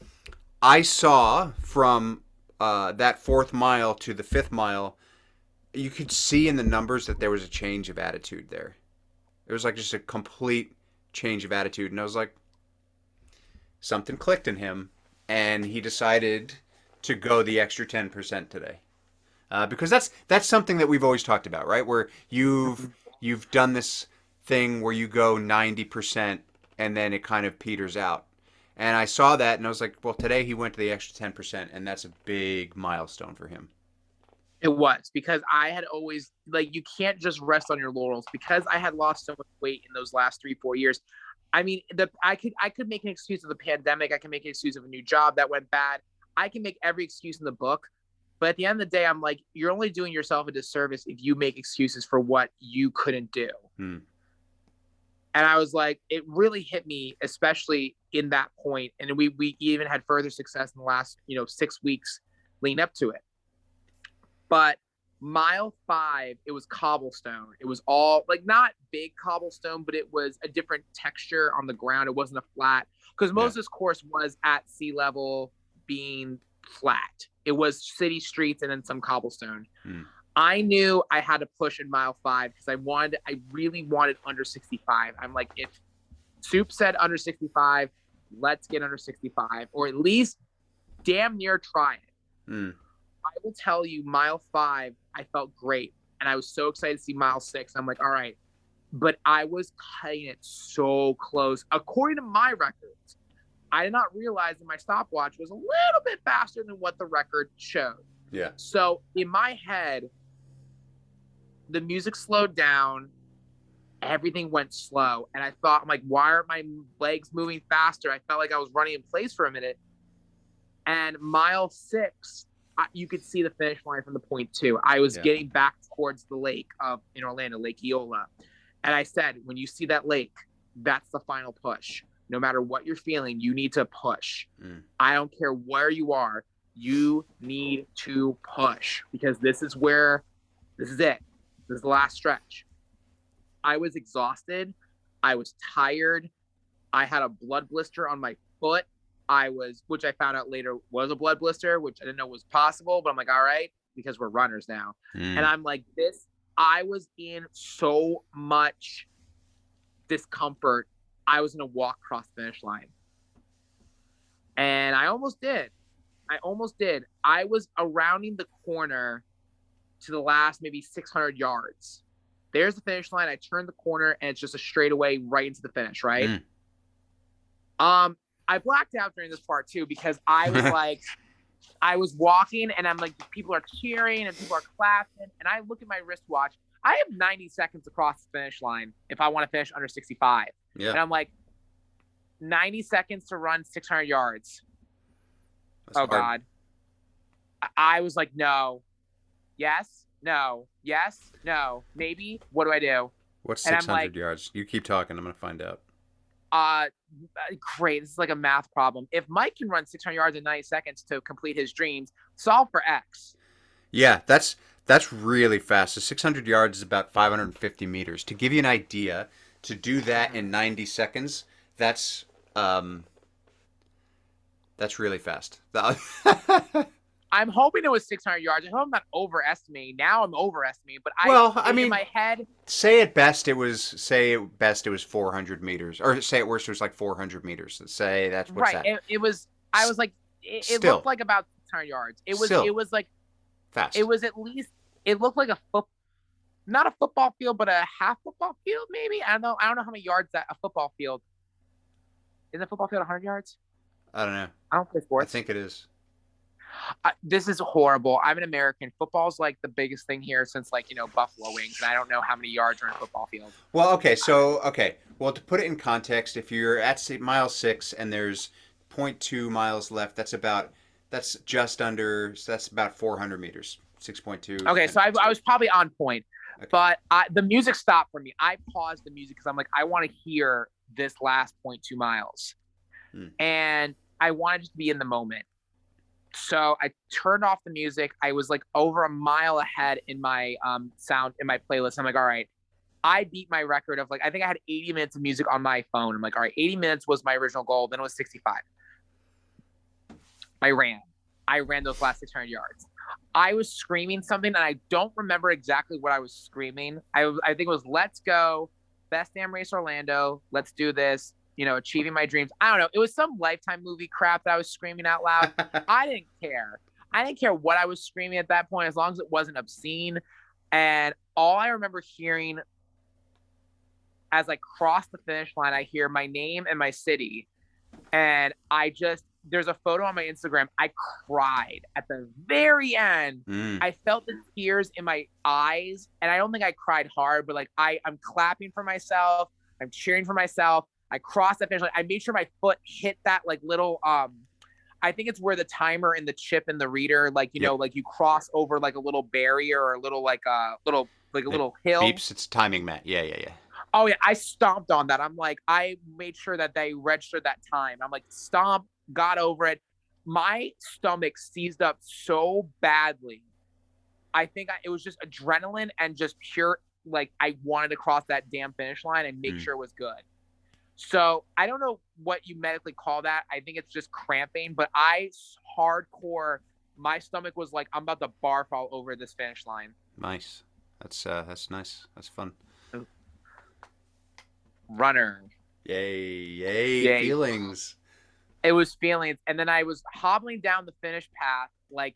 I saw from that 4th mile to the 5th mile, you could see in the numbers that there was a change of attitude there. It was like just a complete change of attitude. And I was like, something clicked in him. And he decided to go the extra 10% today. Because that's something that we've always talked about, right? Where you've done this thing where you go 90% and then it kind of peters out. And I saw that and I was like, well, today he went to the extra 10%, and that's a big milestone for him. It was, because I had always, like, you can't just rest on your laurels, because I had lost so much weight in those last 3-4 years. I mean, I could make an excuse of the pandemic. I can make an excuse of a new job that went bad. I can make every excuse in the book. But at the end of the day, I'm like, you're only doing yourself a disservice if you make excuses for what you couldn't do. And I was like, it really hit me, especially in that point. And we even had further success in the last, 6 weeks leading up to it. But mile 5, it was cobblestone. It was all, like, not big cobblestone, but it was a different texture on the ground. It wasn't a flat, because most of this course was at sea level, being flat. It was city streets and then some cobblestone. I knew I had to push in mile 5 because I really wanted under 65. I'm like, if Soup said under 65, let's get under 65, or at least damn near try it. I will tell you, mile 5, I felt great. And I was so excited to see mile 6. I'm like, all right. But I was cutting it so close. According to my records, I did not realize that my stopwatch was a little bit faster than what the record showed. Yeah. So in my head, the music slowed down. Everything went slow. And I thought, I'm like, why aren't my legs moving faster? I felt like I was running in place for a minute. And mile 6, you could see the finish line from the point 2. I was getting back towards the lake in Orlando, Lake Eola. And I said, when you see that lake, that's the final push. No matter what you're feeling, you need to push. I don't care where you are. You need to push, because this is it. This is the last stretch. I was exhausted. I was tired. I had a blood blister on my foot. Which I found out later was a blood blister, which I didn't know was possible, but I'm like, all right, because we're runners now. And I'm like, I was in so much discomfort. I was going to walk across the finish line. And I almost did. I was rounding the corner to the last maybe 600 yards. There's the finish line. I turned the corner and it's just a straightaway right into the finish, right? I blacked out during this part too because I was like, I was walking and I'm like, people are cheering and people are clapping. And I look at my wristwatch. I have 90 seconds across the finish line if I want to finish under 65. Yeah. And I'm like, 90 seconds to run 600 yards. That's Oh, hard. God. I was like, no, yes, no, yes, no, maybe. What do I do? What's And I'm 600 like, yards? You keep talking. I'm going to find out. uh, great. This is like a math problem. If Mike can run 600 yards in 90 seconds to complete his dreams, solve for X. Yeah, that's really fast. So 600 yards is about 550 meters. To give you an idea, to do that in 90 seconds, um that's really fast. I'm hoping it was 600 yards. I hope I'm not overestimating. Now I'm overestimating, but Well, I in mean, my head, say at best it was 400 meters, or say at worst it was like 400 meters. Say that's what's right? that? It was. I was like, it looked Still, like about 600 yards. still It was like, it fast. was at least. It looked like a foot, not a football field, but a half football field, maybe. I don't know. I don't know how many yards that a football field. Is a football field 100 yards? I don't know. I don't play I sports. think it is. This is horrible. I'm an American. Football's like the biggest thing here since like Buffalo wings, and I don't know how many yards are in a football field. Well, okay. Well, to put it in context, if you're at mile 6 and there's zero point 0.2 miles left, that's just under. So that's about 400 meters. 6.2. Okay, so I was probably on point, Okay. but the music stopped for me. I paused the music because I'm like, I want to hear this last 0.2 miles, and I wanted just to be in the moment. So I turned off the music. I was like over a mile ahead in my sound in my playlist. I'm like, all right, I beat my record of like I think I had 80 minutes of music on my phone. I'm like, all right, 80 minutes was my original goal. Then it was 65. I ran those last 600 yards. I was screaming something, and I don't remember exactly what I was screaming. I think it was "Let's go, best damn race Orlando. Let's do this." Achieving my dreams. I don't know. It was some Lifetime movie crap that I was screaming out loud. I didn't care. I didn't care what I was screaming at that point, as long as it wasn't obscene. And all I remember hearing as I crossed the finish line, I hear my name and my city. And there's a photo on my Instagram. I cried at the very end. I felt the tears in my eyes. And I don't think I cried hard, but like I'm clapping for myself. I'm cheering for myself. I crossed that finish line. I made sure my foot hit that like little I think it's where the timer and the chip and the reader, like Yep. like you cross over like a little barrier or a little little hill. Beeps. It's timing, Matt. Yeah. Oh yeah, I stomped on that. I'm like, I made sure that they registered that time. I'm like, stomp, got over it. My stomach seized up so badly. I think it was just adrenaline and just pure, like I wanted to cross that damn finish line and make sure it was good. So I don't know what you medically call that. I think it's just cramping, but hardcore, my stomach was like, I'm about to barf all over this finish line. Nice. That's nice. That's fun. Runner. Yay. Feelings. It was feelings. And then I was hobbling down the finish path,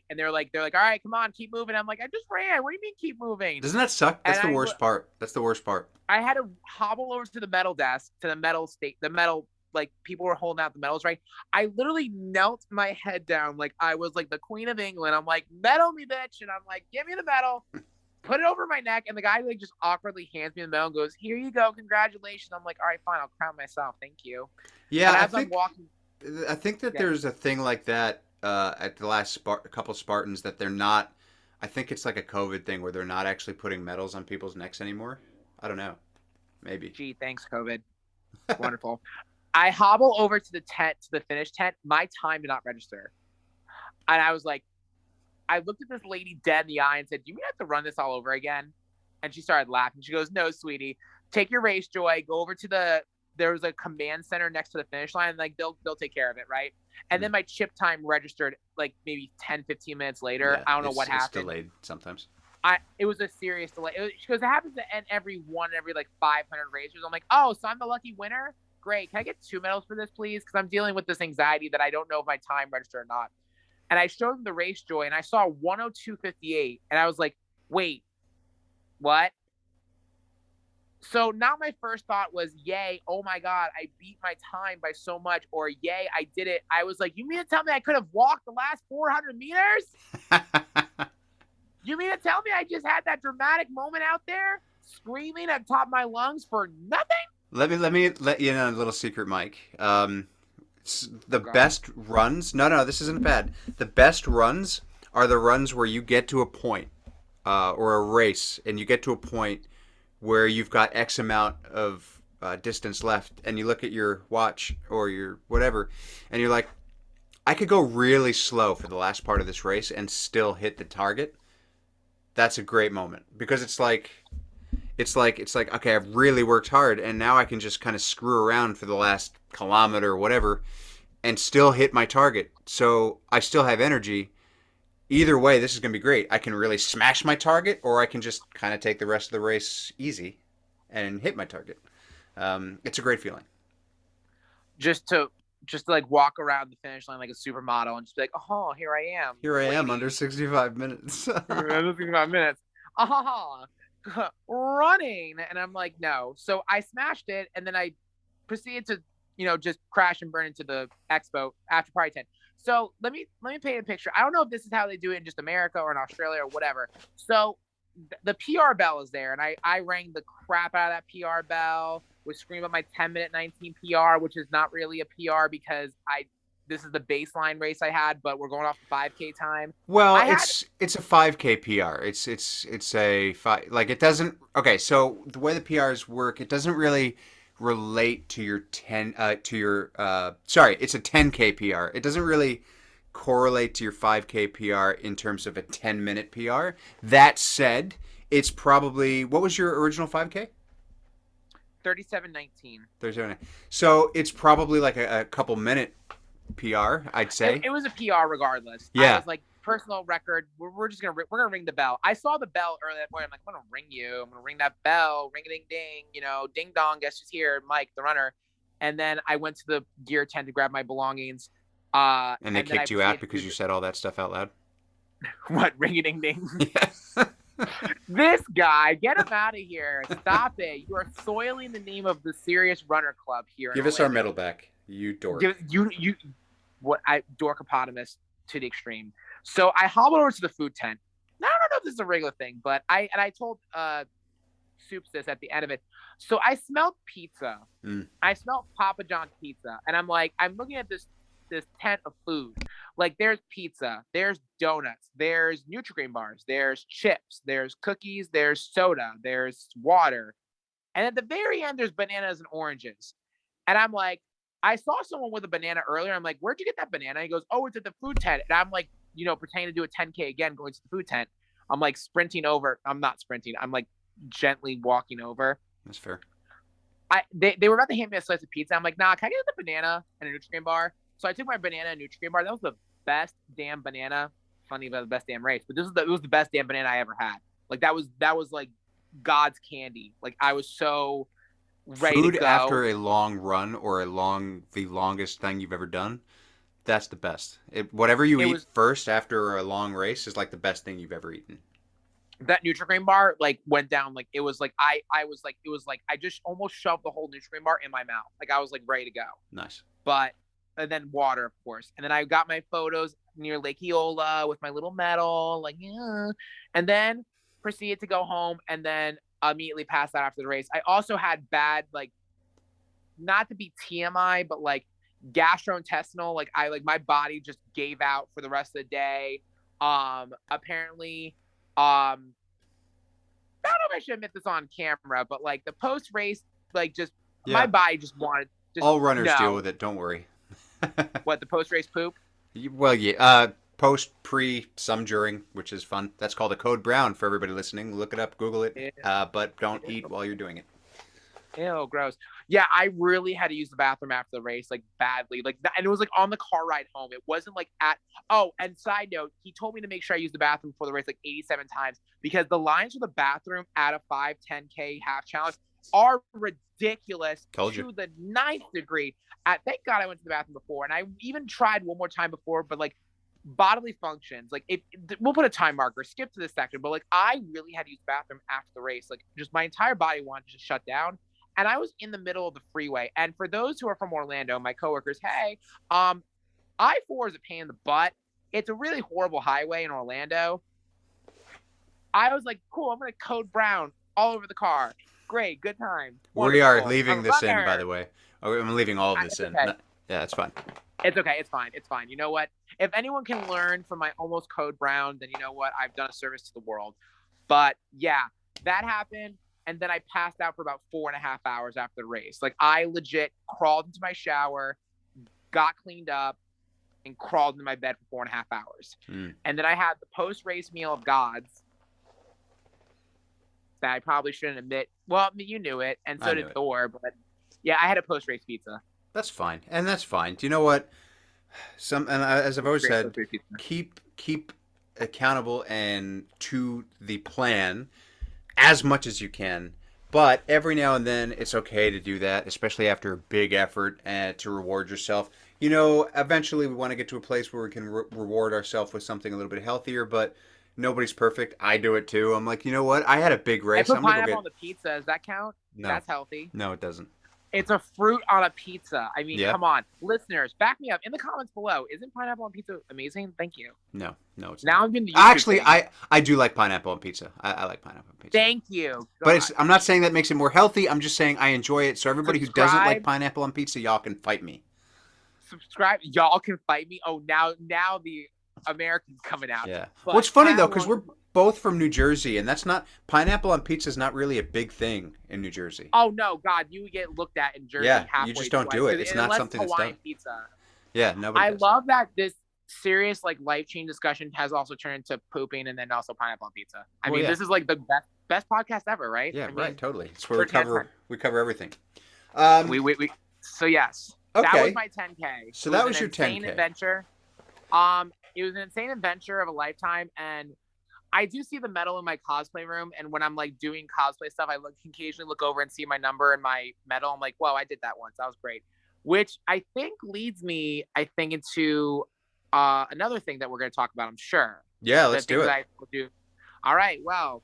and they're like, all right, come on, keep moving. I'm like, I just ran. What do you mean keep moving? Doesn't that suck? That's the worst part. That's the worst part. I had to hobble over to the medal desk, to the medal, like people were holding out the medals, right? I literally knelt my head down like I was like the Queen of England. I'm like, medal me, bitch. And I'm like, give me the medal, put it over my neck. And the guy like just awkwardly hands me the medal and goes, here you go, congratulations. I'm like, all right, fine, I'll crown myself. Thank you. Yeah, I think that there's a thing like that at the last couple Spartans that they're not. I think it's like a COVID thing where they're not actually putting medals on people's necks anymore. I don't know. Maybe. Gee, thanks, COVID. Wonderful. I hobble over to the tent, to the finish tent. My time did not register. And I was like, I looked at this lady dead in the eye and said, do you mean I have to run this all over again? And she started laughing. She goes, no, sweetie, take your race joy, go over to there was a command center next to the finish line, and like they'll take care of it, right? And then my chip time registered like maybe 10, 15 minutes later. Yeah, I don't know what happened. It's delayed sometimes. It was a serious delay. She goes, it happens to end every like 500 racers. I'm like, oh, so I'm the lucky winner? Great. Can I get 2 medals for this, please? Because I'm dealing with this anxiety that I don't know if my time registered or not. And I showed them the race joy, and I saw 102.58, and I was like, wait, what? So now my first thought was, yay, oh my God, I beat my time by so much, or yay, I did it. I was like, you mean to tell me I could have walked the last 400 meters? You mean to tell me I just had that dramatic moment out there screaming at the top of my lungs for nothing? Let you know a little secret, Mike. The Oh God. best runs. No, this isn't bad. The best runs are the runs where you get to a point, or a race, and you get to a point where you've got X amount of distance left, and you look at your watch or your whatever, and you're like, I could go really slow for the last part of this race and still hit the target. That's a great moment because it's like okay, I've really worked hard, and now I can just kind of screw around for the last kilometer or whatever, and still hit my target. So I still have energy. Either way, this is going to be great. I can really smash my target, or I can just kind of take the rest of the race easy and hit my target. It's a great feeling. Just to like walk around the finish line like a supermodel and just be like, oh, here I am, Here I am under ladies. 65 minutes. 5 minutes. Ah, running. And I'm like, no. So I smashed it, and then I proceeded to, just crash and burn into the expo after probably 10. So let me paint a picture. I don't know if this is how they do it in just America or in Australia or whatever. So the PR bell is there, and I rang the crap out of that PR bell, was screaming about my 10-minute 19 PR, which is not really a PR because this is the baseline race I had, but we're going off the 5K time. Well, I had it's a 5K PR. It's a five, like it doesn't. Okay, so the way the PRs work, it doesn't really relate to your 10 to your sorry, it's a 10K PR. It doesn't really correlate to your 5K PR in terms of a 10-minute PR. That said, it's probably what was your original 5K? 37:19. 37. So it's probably like a couple minute PR, I'd It, say. it was a PR regardless. I Yeah. was like, personal record. We're just gonna ring the bell. I saw the bell early that morning. I'm like, I'm gonna ring you. I'm gonna ring that bell. Ring a ding ding. Ding dong. Guess who's here? Mike, the runner. And then I went to the gear tent to grab my belongings. And they And then I kicked you out proceeded because to you do said all that stuff out loud. what? Ring a ding ding. Yeah. This guy, get him out of here. Stop it. You are soiling the name of the Serious Runner Club here in Give us our Orlando. medal back, you dork. You what I dorkopotamus to the extreme. So I hobbled over to the food tent. Now, I don't know if this is a regular thing, but I told Soups this at the end of it. So I smelled pizza. Mm. I smelled Papa John's pizza, and I'm looking at this tent of food. Like there's pizza, there's donuts, there's Nutri-Grain bars, there's chips, there's cookies, there's soda, there's water, and at the very end there's bananas and oranges. And I'm like, I saw someone with a banana earlier. I'm like, where'd you get that banana? He goes, oh, it's at the food tent. And I'm like, pretending to do a 10K again, going to the food tent. I'm like sprinting over. I'm not sprinting. I'm like gently walking over. That's fair. They were about to hand me a slice of pizza. I'm like, nah, can I get the banana and a Nutri-Grain bar? So I took my banana and Nutri-Grain bar. That was the best damn banana. Funny about the best damn race, but it was the best damn banana I ever had. Like that was like God's candy. Like I was so ready to Food go. after a long run or the longest thing you've ever done, that's the best. Whatever you It eat was first after a long race is like the best thing you've ever eaten. that Nutri-Grain bar like went down like it was like I was like it was like I just almost shoved the whole Nutri-Grain bar in my mouth. Like I was like ready to go. Nice. But and then water, of course. And then I got my photos near Lake Eola with my little medal, like yeah. And then proceeded to go home and then immediately passed out after the race. I also had bad like not to be TMI, but like gastrointestinal. Like my body just gave out for the rest of the day. Apparently, I don't know if I should admit this on camera, but like the post race, like just my Yeah. body just wanted just All runners deal no. with it. Don't worry. What the post race poop? Well, yeah. Post, pre, some during, which is fun. That's called a code brown for everybody listening. Look it up, Google it. Ew, But don't eat while you're doing it. ew, gross. Yeah, I really had to use the bathroom after the race, like badly. Like, and it was like on the car ride home. It wasn't like at. Oh, and side note, he told me to make sure I use the bathroom before the race like 87 times because the lines for the bathroom at a 5-10K half challenge are ridiculous Told you. to the ninth degree. Thank God I went to the bathroom before, and I even tried one more time before, but like bodily functions, like we'll put a time marker, skip to this section, but like I really had to use the bathroom after the race. Like just my entire body wanted to just shut down. And I was in the middle of the freeway. And for those who are from Orlando, my coworkers, hey, I-4 is a pain in the butt. It's a really horrible highway in Orlando. I was like, cool, I'm gonna code brown all over the car. Great, good time. We are Wonderful. leaving A this in, by runner. the way. I'm leaving all of this It's in. okay. Yeah, it's fine. It's okay. It's fine. It's fine. You know what? If anyone can learn from my almost code brown, then you know what? I've done a service to the world. But yeah, that happened. And then I passed out for about 4.5 hours after the race. Like I legit crawled into my shower, got cleaned up, and crawled into my bed for 4.5 hours. And then I had the post-race meal of gods that I probably shouldn't admit. Well, I mean, you knew it, and so did Thor. But yeah, I had a post-race pizza. That's fine, and that's fine. Do you know what? As I've always said, keep accountable and to the plan as much as you can. But every now and then, it's okay to do that, especially after a big effort and to reward yourself. You know, eventually we want to get to a place where we can reward ourselves with something a little bit healthier, but nobody's perfect. I do it too. I'm like, you know what? I had a big race. I put I'm gonna pineapple go on the pizza. Does that count? No. That's healthy. No, it doesn't. It's a fruit on a pizza. I mean, Yeah. come on. Listeners, back me up. In the comments below, isn't pineapple on pizza amazing? Thank you. No, it's Now not. I'm doing the YouTube Actually, thing. I do like pineapple on pizza. I like pineapple on pizza. Thank you. But I'm not saying that makes it more healthy. I'm just saying I enjoy it. So everybody who doesn't like Subscribe. pineapple on pizza, y'all can fight me. Subscribe. Y'all can fight me. Oh, now the American's coming out. Yeah. But What's funny though, because pineapple- we're both from New Jersey, and that's not pineapple on pizza is not really a big thing in New Jersey. Oh no, God, you get looked at in Jersey. Yeah, halfway you just don't twice, do it. It's not unless something that's Hawaiian done. Pizza. Yeah, nobody I does. love that this serious like life-changing discussion has also turned into pooping and then also pineapple on pizza. I mean, yeah. This is like the best podcast ever, right? Yeah, I mean, right, totally. It's where we cover everything. We so yes. Okay. That was my 10K. So that was your insane 10K. adventure. It was an insane adventure of a lifetime, and I do see the medal in my cosplay room. And when I'm like doing cosplay stuff, I can occasionally look over and see my number and my medal. I'm like, whoa, I did that once. That was great. Which I think leads me, into another thing that we're going to talk about. I'm sure. Yeah, let's do it. All right. Well,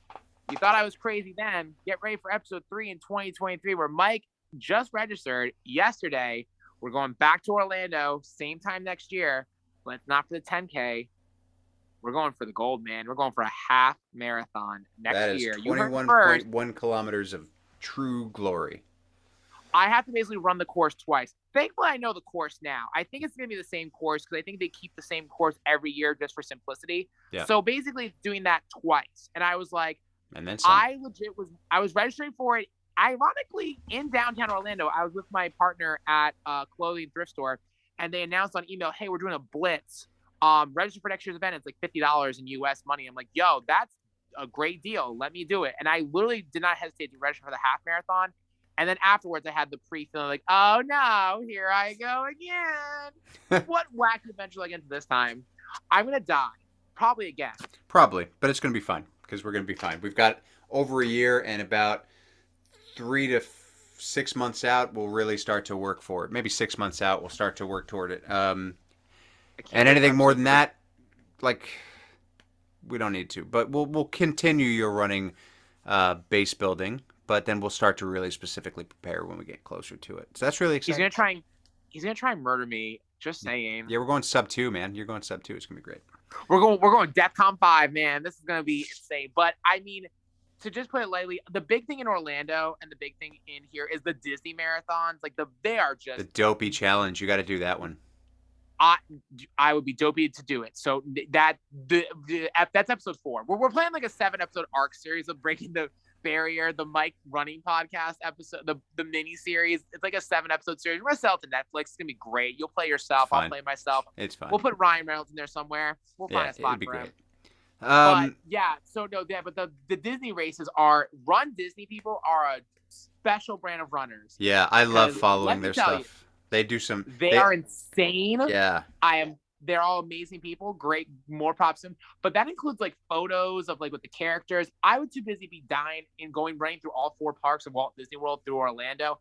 you thought I was crazy then. Get ready for episode 3 in 2023, where Mike just registered yesterday. We're going back to Orlando, same time next year, but it's not for the 10K. We're going for the gold, man. We're going for a half marathon next year. That is 21.1 kilometers of true glory. I have to basically run the course twice. Thankfully, I know the course now. I think it's going to be the same course because I think they keep the same course every year just for simplicity. Yeah. So basically, doing that twice. And I was like, and then some. I was registering for it. Ironically, in downtown Orlando, I was with my partner at a clothing thrift store, and they announced on email, hey, we're doing a blitz. Register for next year's event. It's like $50 in US money. I'm like, yo, that's a great deal. Let me do it. And I literally did not hesitate to register for the half marathon. And then afterwards, I had the pre-feeling like, oh no, here I go again. What wacky adventure will I get into this time? I'm going to die. Probably again. Probably, but it's going to be fine because we're going to be fine. We've got over a year and about 3 to 6 months out, we'll really start to work for it. Maybe 6 months out, we'll start to work toward it. And anything more than that, like, we don't need to. But we'll continue your running base building, but then we'll start to really specifically prepare when we get closer to it. So that's really exciting. He's gonna try and murder me. Just saying. Yeah, we're going sub 2, man. You're going sub 2. It's gonna be great. We're going DEFCON 5, man. This is gonna be insane. But I mean, to just put it lightly, the big thing in Orlando and the big thing in here is the Disney marathons. Like they are just the dopey challenge. You got to do that one. I would be dopey to do it. So that's episode 4. We're playing like a 7-episode arc series of breaking the barrier, the Mike running podcast episode, the mini series. It's like a 7-episode series. We're gonna sell it to Netflix. It's gonna be great. You'll play yourself. Fine. I'll play myself. It's fine. We'll put Ryan Reynolds in there somewhere. We'll find a spot for him. But yeah, so no, but the Disney races run Disney people are a special brand of runners. Yeah, I love following their stuff. They do some. They are insane. Yeah. They're all amazing people. Great, more props to them. But that includes like photos of like with the characters. I was too busy be dying and running through all 4 parks of Walt Disney World through Orlando.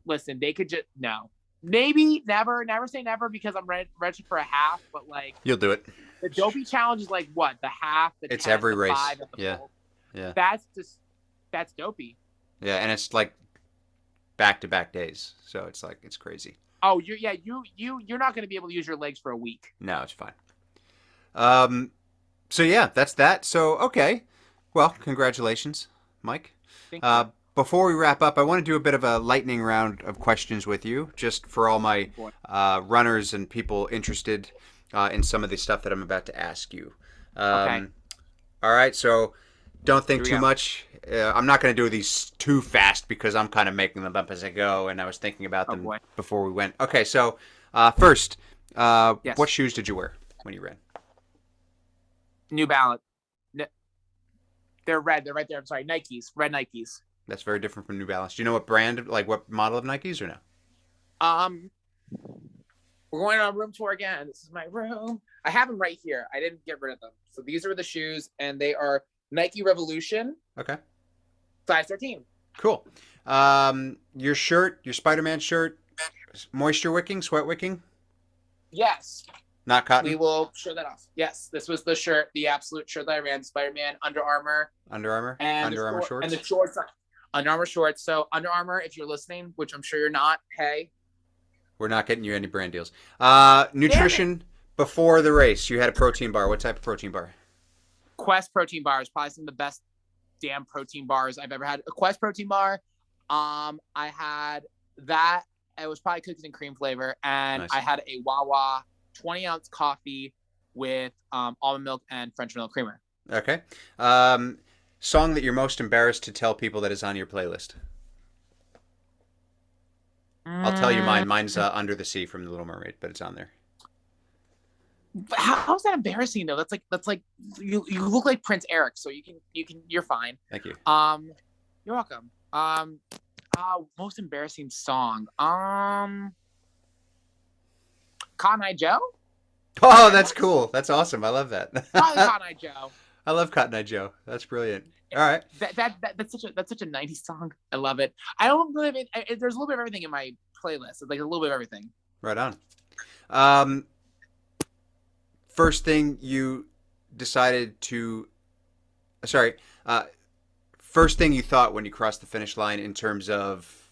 Listen, they could just no. Maybe never say never because I'm registered for a half, but like You'll do it. the dopey challenge is like what the half, the It's 10, every the race. 5, and the Yeah. full. Yeah. That's dopey. Yeah, and it's like back-to-back days, so it's like it's crazy. Oh, you're not going to be able to use your legs for a week. No, it's fine. So yeah, that's that. So okay, well, congratulations, Mike. Thank you. Before we wrap up, I want to do a bit of a lightning round of questions with you, just for all my runners and people interested in some of the stuff that I'm about to ask you. Okay. All right, so don't think Here we too go. much. I'm not going to do these too fast because I'm kind of making them up as I go, and I was thinking about them boy. before we went. Okay, so first, Yes. what shoes did you wear when you ran? New Balance. They're red. They're right there. I'm sorry. Nikes. Red Nikes. That's very different from New Balance. Do you know what brand, like what model of Nikes or no? We're going on a room tour again. This is my room. I have them right here. I didn't get rid of them. So these are the shoes, and they are Nike Revolution. Okay. Size 13. Cool. Your shirt, your Spider-Man shirt, moisture wicking, sweat wicking? Yes. Not cotton? We will show that off. Yes. This was the shirt, the absolute shirt that I ran. Spider-Man, Under Armour. Under Armour? And Under Armour shorts? And the shorts. Under Armour shorts. So Under Armour, if you're listening, which I'm sure you're not, hey. We're not getting you any brand deals. Nutrition before the race. You had a protein bar. What type of protein bar? Quest protein bars. Probably some of the best damn protein bars I've ever had. A Quest protein bar. I had that. It was probably cookies and cream flavor. And Nice. I had a Wawa 20-ounce coffee with almond milk and French vanilla creamer. Okay. Song that you're most embarrassed to tell people that is on your playlist? I'll tell you mine. Mine's Under the Sea from The Little Mermaid, but it's on there. How's that embarrassing though? That's like you look like Prince Eric, so you're fine. Thank you. You're welcome. Most embarrassing song. Cotton Eye Joe? Oh, that's cool. That's awesome. I love that. Probably Cotton Eye Joe. I love Cotton Eye Joe. That's brilliant. All right. That's such a 90s song. I love it. I don't really have it. There's a little bit of everything in my playlist. It's like a little bit of everything. Right on. First thing you decided to, first thing you thought when you crossed the finish line in terms of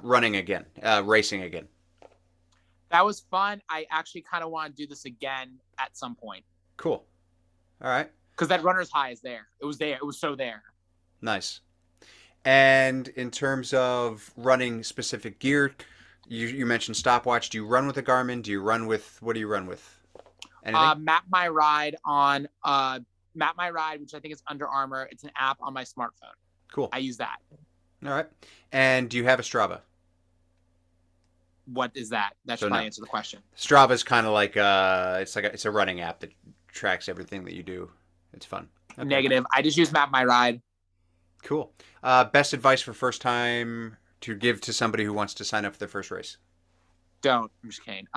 running again, racing again. That was fun. I actually kind of want to do this again at some point. Cool. All right. Because that runner's high is there. It was there. It was so there. Nice. And in terms of running specific gear, you mentioned stopwatch. Do you run with a Garmin? Do you run with, what do you run with? Anything? Map My Ride on Map My Ride, which I think is Under Armour. It's an app on my smartphone. Cool. I use that. All right. And do you have a Strava? What is that? That should probably answer the question. Strava's kind of like it's a running app that tracks everything that you do. It's fun. Okay. Negative. I just use Map My Ride. Cool. Best advice for first time to give to somebody who wants to sign up for their first race? Don't. I'm just kidding.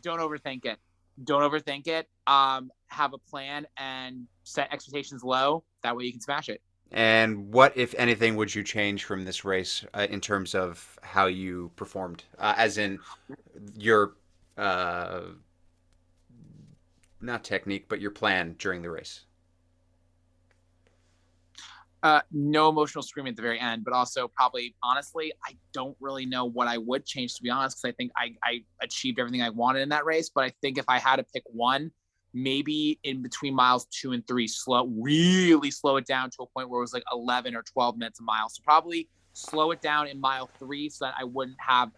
Don't overthink it. Don't overthink it. Have a plan and set expectations low. That way you can smash it. And what, if anything, would you change from this race in terms of how you performed? As in your, not technique, but your plan during the race? No emotional screaming at the very end, but also probably, honestly, I don't really know what I would change, to be honest, because I think I achieved everything I wanted in that race. But I think if I had to pick one, maybe in between miles 2 and 3, really slow it down to a point where it was like 11 or 12 minutes a mile. So probably slow it down in mile 3 so that I wouldn't have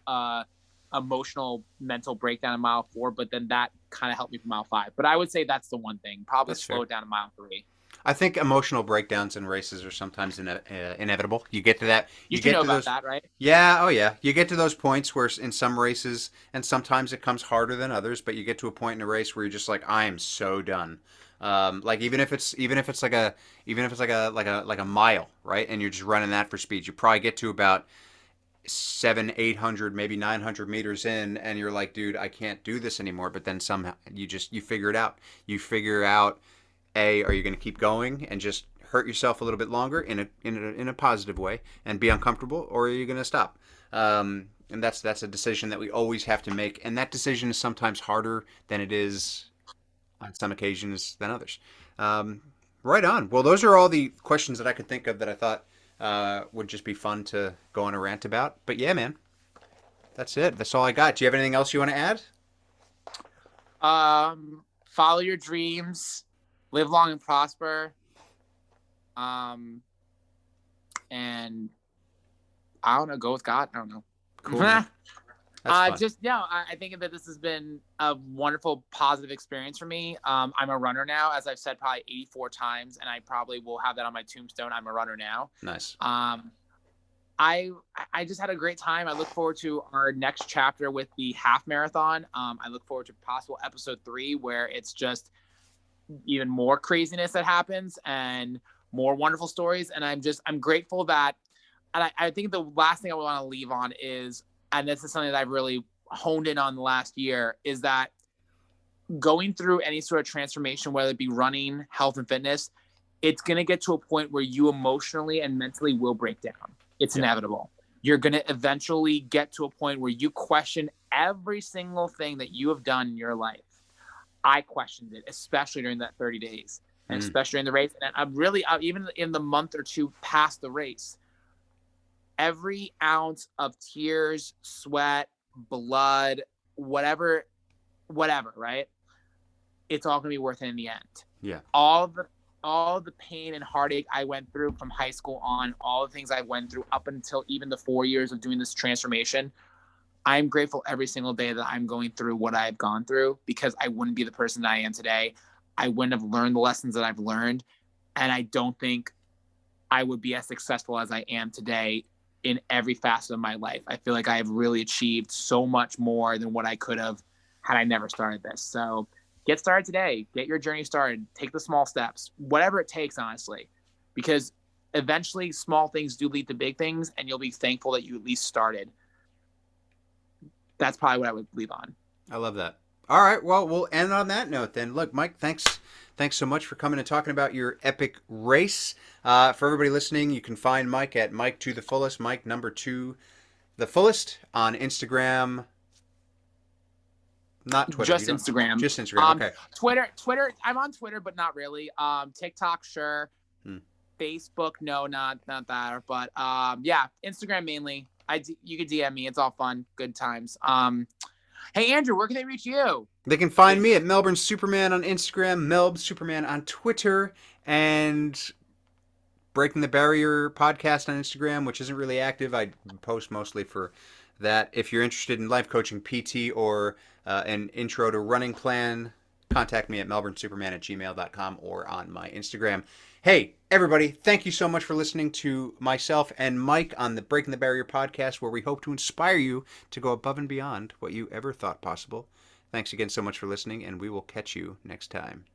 emotional mental breakdown in mile 4, but then that kind of helped me for mile 5. But I would say that's the one thing. Probably That's slow fair. it down in mile 3. I think emotional breakdowns in races are sometimes inevitable. You get to that. You get know to about those, that, right? Yeah. Oh, yeah. You get to those points where in some races, and sometimes it comes harder than others, but you get to a point in a race where you're just like, I am so done. Like even if it's like a mile, right? And you're just running that for speed, you probably get to about 700, 800, maybe 900 meters in, and you're like, dude, I can't do this anymore. But then somehow you figure it out. You figure out, are you going to keep going and just hurt yourself a little bit longer in a positive way and be uncomfortable, or are you going to stop? And that's a decision that we always have to make, and that decision is sometimes harder than it is on some occasions than others. Um, right on. Well, those are all the questions that I could think of that I thought would just be fun to go on a rant about. But yeah, man, that's it. That's all I got. Do you have anything else you want to add? Follow your dreams, live long and prosper. And I don't know, go with God. I don't know. Cool. Man. That's fun. I think that this has been a wonderful, positive experience for me. I'm a runner now, as I've said probably 84 times, and I probably will have that on my tombstone. I'm a runner now. Nice. I just had a great time. I look forward to our next chapter with the half marathon. I look forward to possible episode 3, where it's just even more craziness that happens and more wonderful stories. And I'm grateful that, and I think the last thing I want to leave on is, and this is something that I've really honed in on the last year, is that going through any sort of transformation, whether it be running, health, and fitness, it's going to get to a point where you emotionally and mentally will break down. It's inevitable. You're going to eventually get to a point where you question every single thing that you have done in your life. I questioned it, especially during that 30 days, and especially in the race. And I'm really, even in the month or two past the race, every ounce of tears, sweat, blood, whatever, right? It's all going to be worth it in the end. Yeah. All the pain and heartache I went through from high school on, all the things I went through up until even the 4 years of doing this transformation, I'm grateful every single day that I'm going through what I've gone through, because I wouldn't be the person that I am today. I wouldn't have learned the lessons that I've learned. And I don't think I would be as successful as I am today in every facet of my life. I feel like I have really achieved so much more than what I could have had I never started this. So get started today. Get your journey started. Take the small steps, whatever it takes, honestly, because eventually small things do lead to big things, and you'll be thankful that you at least started. That's probably what I would leave on. I love that. All right. Well, we'll end on that note then. Look, Mike, thanks so much for coming and talking about your epic race. For everybody listening, you can find Mike at Mike to the Fullest, Mike number 2 the Fullest on Instagram. Not Twitter. Just Instagram. Just Instagram. Okay. Twitter. I'm on Twitter, but not really. TikTok, sure. Facebook, no, not that. But yeah, Instagram mainly. You could DM me. It's all fun. Good times. Hey, Andrew, where can they reach you? They can find me at Melbourne Superman on Instagram, Melb Superman on Twitter, and Breaking the Barrier podcast on Instagram, which isn't really active. I post mostly for that. If you're interested in life coaching, PT, or an intro to running plan, contact me at melbournesuperman@gmail.com or on my Instagram. Hey, everybody, thank you so much for listening to myself and Mike on the Breaking the Barrier podcast, where we hope to inspire you to go above and beyond what you ever thought possible. Thanks again so much for listening, and we will catch you next time.